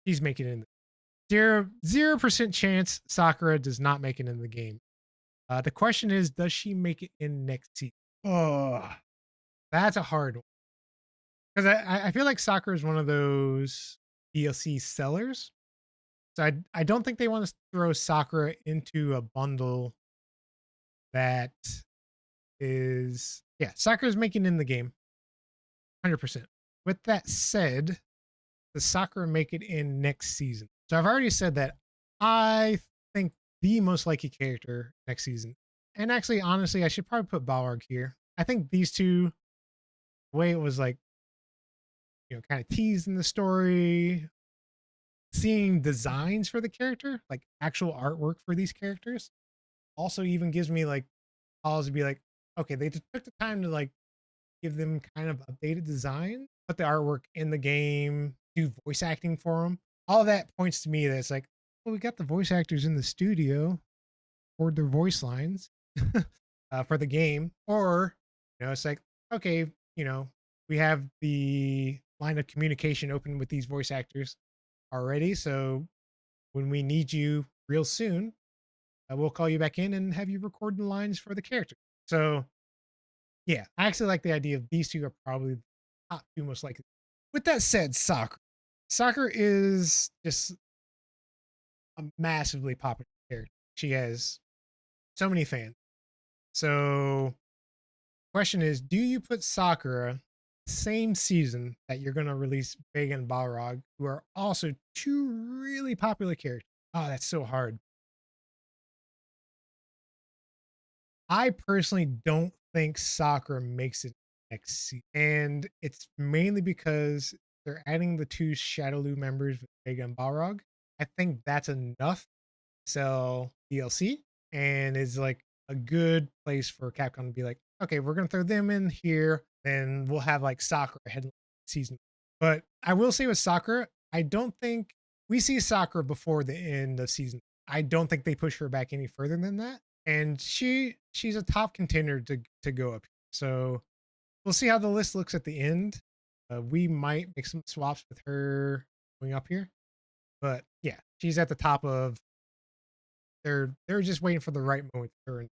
She's making it in. 0% chance Sakura does not make it in the game. The question is, does she make it in next season? Oh, that's a hard one. Because I feel like Sakura is one of those DLC sellers. So I don't think they want to throw Sakura into a bundle that is, yeah, Sakura's making in the game 100%. With that said, the Sakura make it in next season? So I've already said that I think the most likely character next season, and actually, honestly, I should probably put Balrog here. I think these two, the way it was like, kind of teased in the story, seeing designs for the character, like actual artwork for these characters, also even gives me like pause to be like, okay, they just took the time to like give them kind of updated design, put the artwork in the game, do voice acting for them. All that points to me that it's like, well, we got the voice actors in the studio or their voice lines for the game, or it's like, okay, we have the line of communication open with these voice actors already, so when we need you real soon, we'll call you back in and have you record the lines for the character. So yeah, I actually like the idea of these two are probably the top two most likely. With that said, Soccer is just a massively popular character. She has so many fans. So question is, do you put Sakura same season that you're going to release Vega and Balrog, who are also two really popular characters? Oh, that's so hard. I personally don't think Sakura makes it next season. And it's mainly because they're adding the two Shadowloo members with Vega and Balrog. I think that's enough to sell DLC and is like a good place for Capcom to be like, okay, we're gonna throw them in here, then we'll have like Sakura head season. But I will say with Sakura, I don't think we see Sakura before the end of season. I don't think they push her back any further than that. And she's a top contender to go up. So we'll see how the list looks at the end. We might make some swaps with her going up here, but yeah, she's at the top of. They're just waiting for the right moment for her, and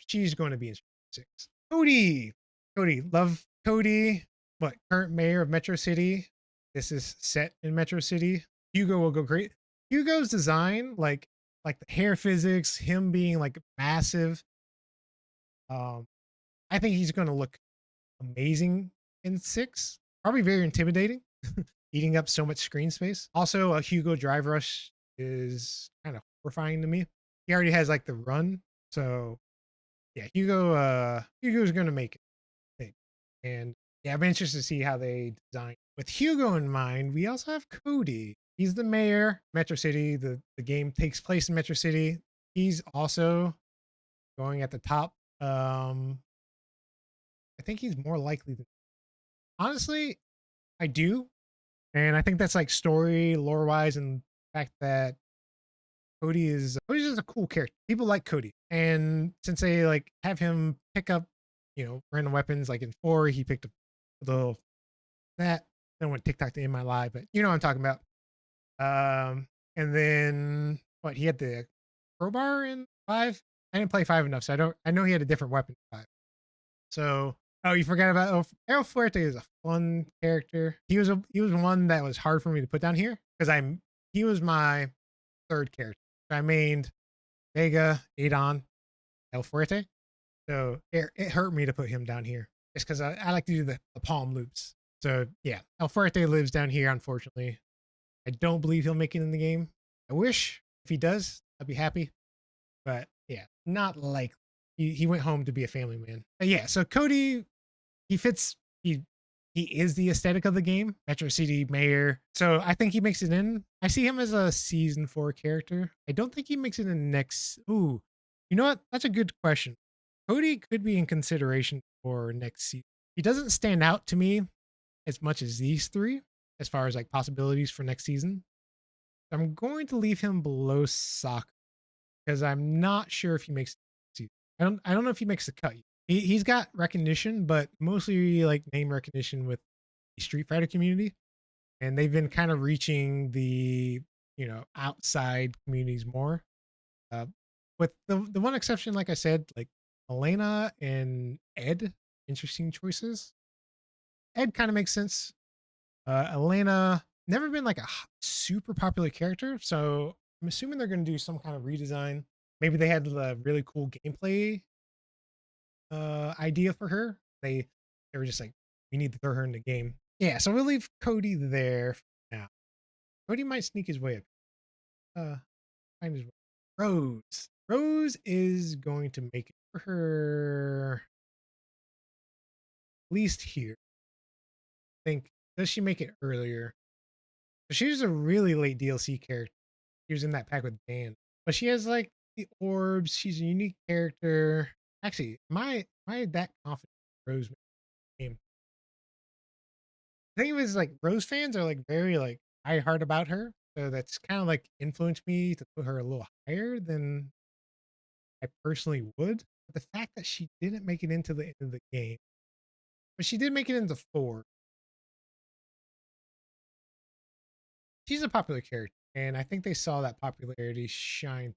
she's going to be in 6. Cody, love Cody. What, current mayor of Metro City? This is set in Metro City. Hugo will go great. Hugo's design, like the hair physics, him being like massive. I think he's going to look amazing in 6. Probably very intimidating, eating up so much screen space. Also, a Hugo drive rush is kind of horrifying to me. He already has like the run, so yeah, Hugo's going to make it. I think. And yeah, I'm interested to see how they design. With Hugo in mind, we also have Cody. He's the mayor, Metro City. The game takes place in Metro City. He's also going at the top. I think he's more likely than honestly, I do. And I think that's like story lore wise and the fact that Cody's just a cool character. People like Cody. And since they like have him pick up, random weapons, like in 4, he picked up a little that. I don't want TikTok to end my live, but you know what I'm talking about. And then what, he had the crowbar in 5. I didn't play 5 enough, so I know he had a different weapon in 5. So you forgot about El Fuerte is a fun character. He was one that was hard for me to put down here because he was my 3rd character. I mained Vega, Adon, El Fuerte. So it hurt me to put him down here just because I like to do the palm loops. So yeah, El Fuerte lives down here, unfortunately. I don't believe he'll make it in the game. I wish if he does, I'd be happy. but yeah, not like he went home to be a family man. But yeah, so Cody, he fits he is the aesthetic of the game, Metro City Mayor. So I think he makes it in. I see him as a season 4 character. I don't think he makes it in next. Ooh, you know what? That's a good question. Cody could be in consideration for next season. He doesn't stand out to me as much as these three as far as like possibilities for next season. I'm going to leave him below Sokka because I'm not sure if he makes the season. I don't know if he makes the cut. He's got recognition, but mostly like name recognition with the Street Fighter community, and they've been kind of reaching the outside communities more. Uh, with the one exception, like I said, like Elena and Ed, interesting choices. Ed kind of makes sense. Elena never been like a super popular character, so I'm assuming they're going to do some kind of redesign. Maybe they had the really cool gameplay idea for her. They were just like, we need to throw her in the game. Yeah, so we'll leave Cody there for now. Cody might sneak his way up. Find his way. Rose. Rose is going to make it for her at least here. I think does she make it earlier? She was a really late DLC character. She was in that pack with Dan, but she has like the orbs. She's a unique character. Actually, am I that confident Rose game? I think it was like Rose fans are like very like high heart about her, so that's kind of like influenced me to put her a little higher than I personally would. But the fact that she didn't make it into the end of the game, but she did make it into 4. She's a popular character, and I think they saw that popularity shine.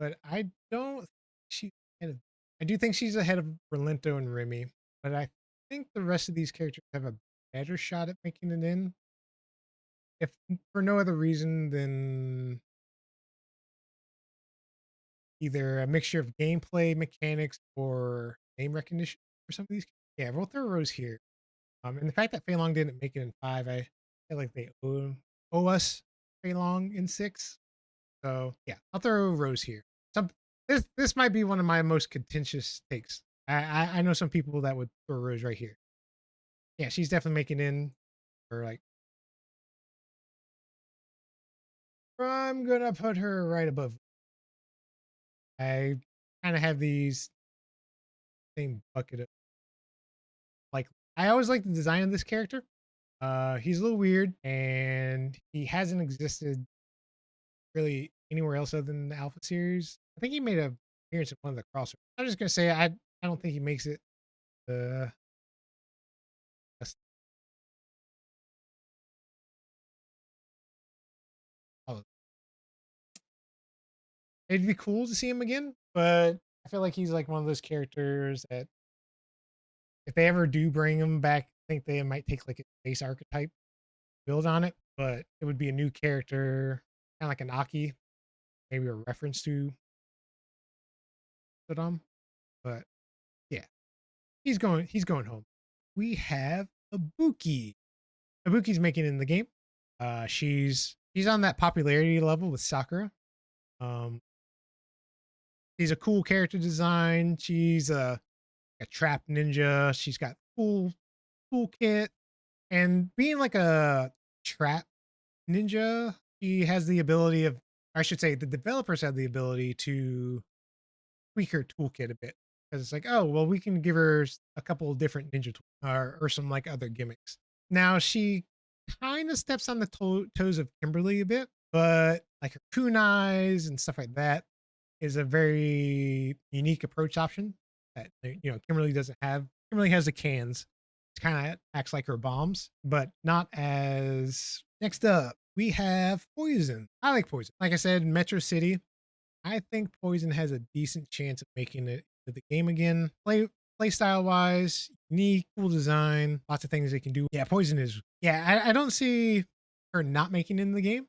But I don't. She. I do think she's ahead of Relento and Remy, but I think the rest of these characters have a better shot at making it in, if for no other reason than either a mixture of gameplay mechanics or name recognition for some of these. Yeah, we'll throw Rose here. And the fact that Fei Long didn't make it in 5, I feel like they owe us Fei Long in 6. So yeah, I'll throw Rose here. Some this might be one of my most contentious takes. I know some people that would throw Rose right here. Yeah, she's definitely making in for like. I'm gonna put her right above. I kind of have these same bucket of like. I always like the design of this character. He's a little weird, and he hasn't existed really anywhere else other than the Alpha series. I think he made a appearance in one of the crossovers. I'm just gonna say I don't think he makes it. Uh, oh, it'd be cool to see him again, but I feel like he's like one of those characters that if they ever do bring him back, I think they might take like a base archetype, build on it, but it would be a new character, kind of like an Aki, maybe a reference to Saddam. But yeah, he's going home. We have Ibuki. Ibuki's making it in the game. She's on that popularity level with Sakura. Um, she's a cool character design. She's a trap ninja. She's got cool kit, and being like a trap ninja, she has the ability of, I should say, the developers have the ability to tweak her toolkit a bit because it's like, oh well, we can give her a couple of different ninja tools or some like other gimmicks. Now she kind of steps on the toes of Kimberly a bit, but like her kunais and stuff like that is a very unique approach option that Kimberly doesn't have. Kimberly has the cans. It kind of acts like her bombs, but not as. Next up, we have Poison. I like Poison. Like I said, Metro City. I think Poison has a decent chance of making it to the game again. Play style wise, unique, cool design, lots of things they can do. Yeah, Poison is. Yeah, I don't see her not making it in the game,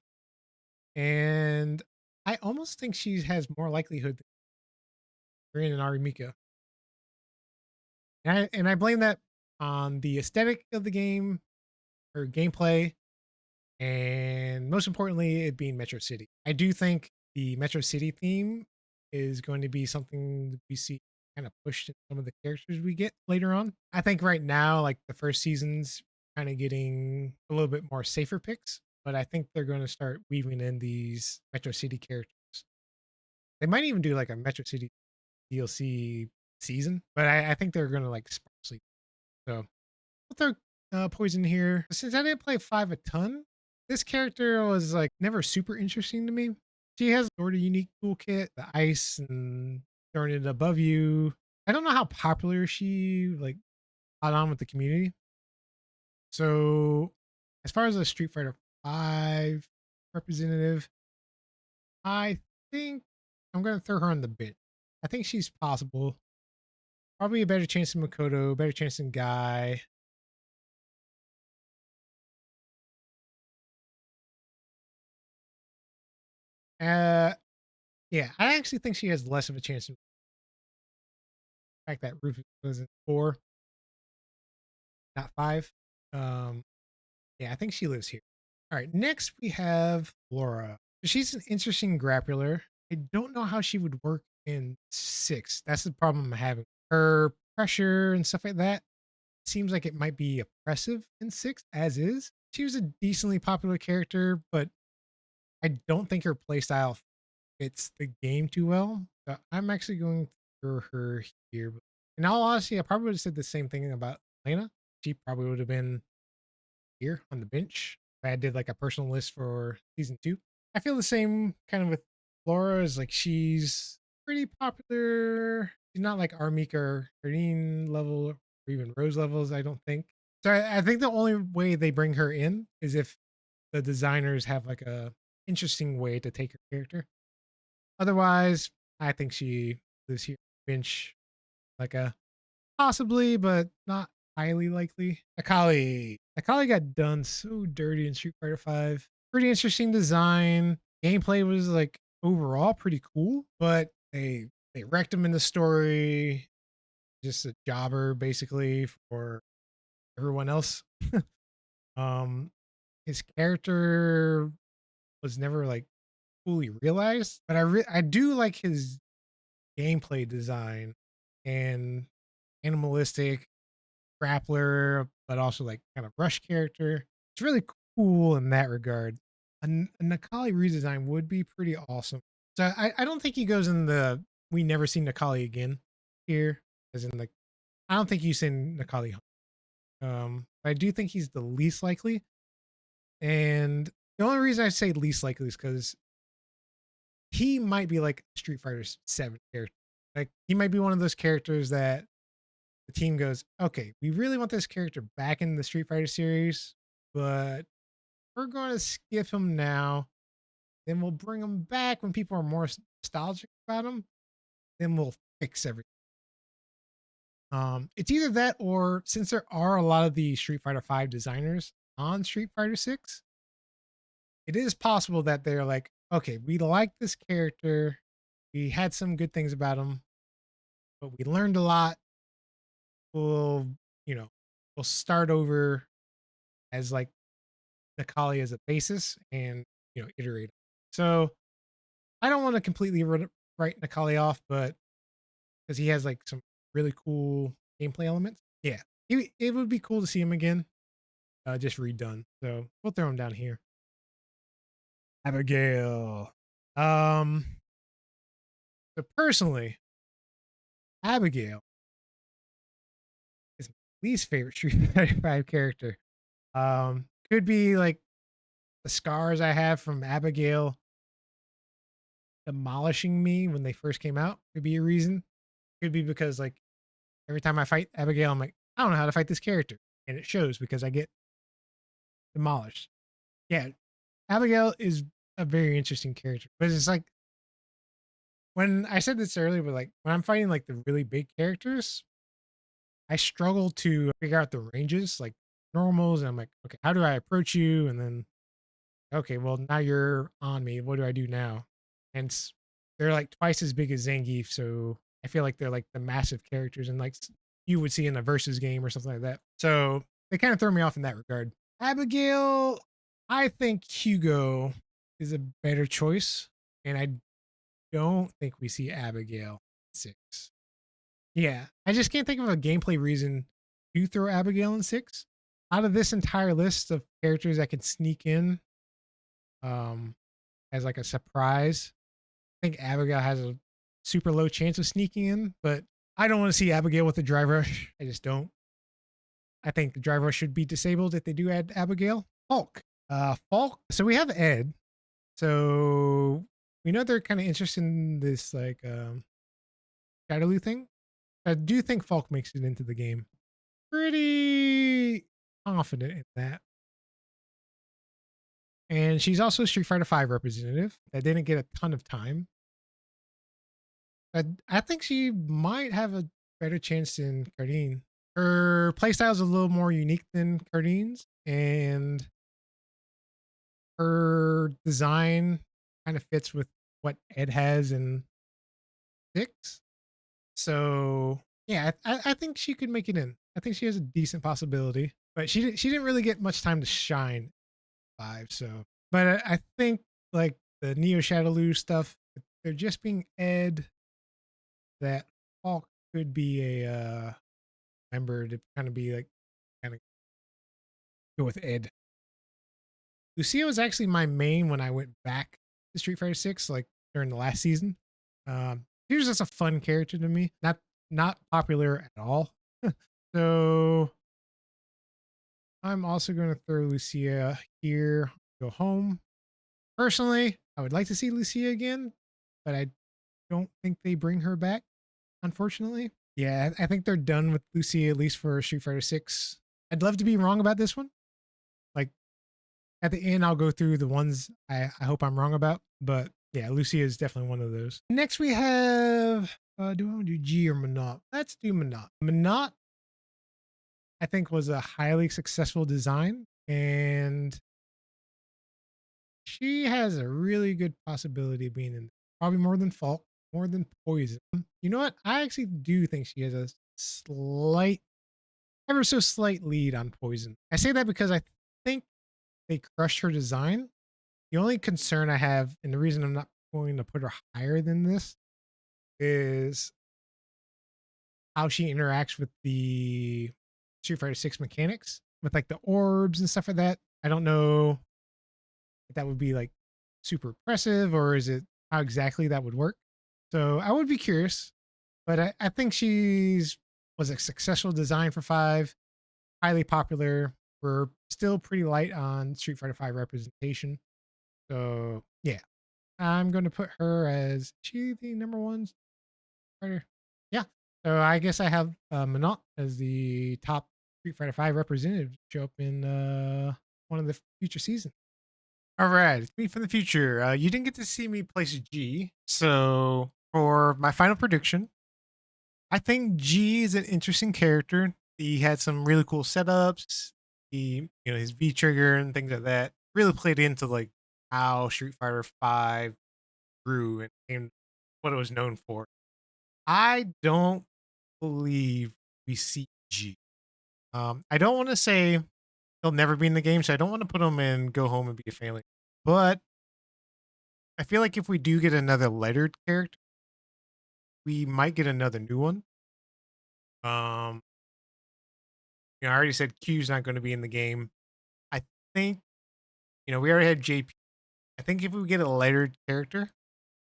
and I almost think she has more likelihood than Rin and Arimika. And I blame that on the aesthetic of the game, her gameplay, and most importantly, it being Metro City. I do think the Metro City theme is going to be something that we see kind of pushed in some of the characters we get later on. I think right now, like the first season's kind of getting a little bit more safer picks, but I think they're going to start weaving in these Metro City characters. They might even do like a Metro City DLC season, but I think they're going to like sparsely. So we'll throw Poison here. Since I didn't play 5 a ton, this character was like never super interesting to me. She has sort of unique toolkit, the ice and throwing it above you. I don't know how popular she like got on with the community. So as far as a Street Fighter 5 representative, I think I'm gonna throw her on the bench. I think she's possible. Probably a better chance than Makoto, better chance than Guy. Uh, yeah, I actually think she has less of a chance. In fact, that Rufus was in 4, not 5. Um, yeah, I think she lives here. All right, next we have Laura. She's an interesting grappler. I don't know how she would work in 6. That's the problem I'm having. Her pressure and stuff like that seems like it might be oppressive in 6 as is. She was a decently popular character, but I don't think her playstyle fits the game too well. So I'm actually going for her here. In all honesty, I probably would have said the same thing about Lena. She probably would have been here on the bench. If I did like a personal list for season 2. I feel the same kind of with Laura. Is like she's pretty popular. She's not like Armika or Hardin level or even Rose levels, I don't think. So I think the only way they bring her in is if the designers have like a interesting way to take her character. Otherwise, I think she lives here bench like a possibly, but not highly likely. Akali. Akali got done so dirty in Street Fighter 5. Pretty interesting design. Gameplay was like overall pretty cool, but they wrecked him in the story. Just a jobber basically for everyone else. um his character was never like fully realized, but I do like his gameplay design and animalistic grappler, but also like kind of rush character. It's really cool in that regard. A Nakali redesign would be pretty awesome. So I don't think he goes in the we never see Nakali again here, as in like I don't think you send Nakali home. I do think he's the least likely, and the only reason I say least likely is because he might be like Street Fighter 7 character. Like he might be one of those characters that the team goes, okay, we really want this character back in the Street Fighter series, but we're going to skip him now. Then we'll bring him back when people are more nostalgic about him. Then we'll fix everything. It's either that or since there are a lot of the Street Fighter 5 designers on Street Fighter 6, it is possible that they're like, okay, we like this character. We had some good things about him, but we learned a lot. We'll, you know, we'll start over as like Nakali as a basis and iterate. So I don't want to completely write Nakali off, but because he has like some really cool gameplay elements, yeah, it would be cool to see him again, just redone. So we'll throw him down here. Abigail. Um, so personally, Abigail is my least favorite Street Fighter 5 character. Could be like the scars I have from Abigail demolishing me when they first came out could be a reason. Could be because like every time I fight Abigail, I'm like, I don't know how to fight this character, and it shows because I get demolished. Yeah, Abigail is a very interesting character, but it's like when I said this earlier, but like when I'm fighting like the really big characters, I struggle to figure out the ranges, like normals, and I'm like, okay, how do I approach you? And then okay, well now you're on me. What do I do now? And they're like twice as big as Zangief, so I feel like they're like the massive characters and like you would see in a versus game or something like that. So they kind of throw me off in that regard. Abigail, I think Hugo is a better choice, and I don't think we see Abigail 6. Yeah, I just can't think of a gameplay reason to throw Abigail in 6. Out of this entire list of characters that can sneak in um, as like a surprise, I think Abigail has a super low chance of sneaking in, but I don't want to see Abigail with the drive rush. I just don't. I think the drive rush should be disabled if they do add Abigail. Falk. Falk. So we have Ed. So we know they're kind of interested in this like Shadowloo thing. I do think Falk makes it into the game. Pretty confident in that. And she's also Street Fighter V representative. That didn't get a ton of time. I think she might have a better chance than Cardine. Her playstyle is a little more unique than Cardine's, and her design kind of fits with what Ed has in 6. So yeah, I think she could make it in. I think she has a decent possibility, but she didn't really get much time to shine 5. So, but I think like the Neo Shadowloo stuff, they're just being Ed. That Hulk could be a member to kind of be like kind of go with Ed. Lucia was actually my main when I went back to Street Fighter 6, like during the last season. He was just a fun character to me, not popular at all. So I'm also going to throw Lucia here. Go home. Personally, I would like to see Lucia again, but I don't think they bring her back, unfortunately. Yeah, I think they're done with Lucia at least for Street Fighter 6. I'd love to be wrong about this one. Like at the end, I'll go through the ones I hope I'm wrong about. But yeah, Lucia is definitely one of those. Next, we have do I want to do G or Monot? Let's do Monot. Monot, I think, was a highly successful design, and she has a really good possibility of being in probably more than Fault, more than Poison. You know what? I actually do think she has a slight, ever so slight lead on Poison. I say that because I think they crushed her design. The only concern I have, and the reason I'm not going to put her higher than this, is how she interacts with the Street Fighter 6 mechanics, with like the orbs and stuff like that. I don't know if that would be like super impressive or is it how exactly that would work. So I would be curious, but I think she's was a successful design for 5, highly popular. We're still pretty light on Street Fighter 5 representation. So yeah, I'm going to put her as she the number one fighter. Yeah. So I guess I have Manat as the top Street Fighter 5 representative to show up in one of the future seasons. All right, it's me from the future. You didn't get to see me place G, so for my final prediction, I think G is an interesting character. He had some really cool setups. His V trigger and things like that really played into like how Street Fighter 5 grew and what it was known for. I don't believe we see G. I don't want to say he'll never be in the game, so I don't want to put him in Go Home and Be a Family. But I feel like if we do get another lettered character, we might get another new one. Um, I already said Q's not going to be in the game. I think, we already had JP. I think if we get a lettered character,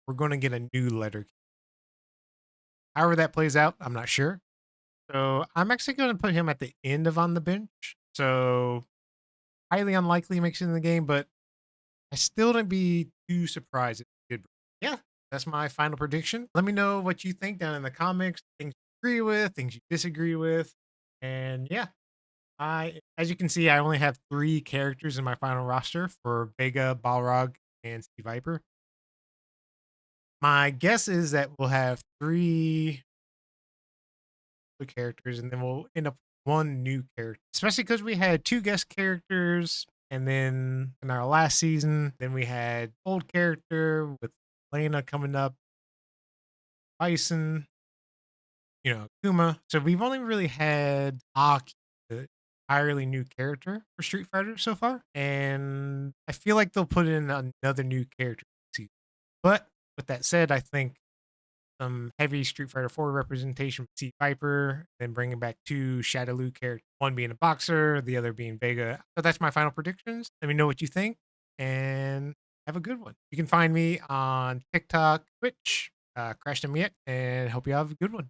we're going to get a new letter. However that plays out, I'm not sure. So I'm actually going to put him at the end of On the Bench. So highly unlikely he makes it in the game, but I still wouldn't be too surprised if he did. Yeah, that's my final prediction. Let me know what you think down in the comics. Things you agree with, things you disagree with. And yeah, as you can see, I only have 3 characters in my final roster for Vega, Balrog, and Steve Viper. My guess is that we'll have 3 characters and then we'll end up with 1 new character, especially because we had 2 guest characters. And then in our last season, then we had old character with Lena coming up, Bison, Kuma. So we've only really had Aki the entirely new character for Street Fighter so far, and I feel like they'll put in another new character this season. But with that said, I think some heavy Street Fighter 4 representation with C Viper, then bringing back two Shadaloo characters, one being a boxer, the other being Vega. So that's my final predictions. Let me know what you think, and have a good one. You can find me on TikTok, Twitch, Crash Them Yet, and hope you have a good one.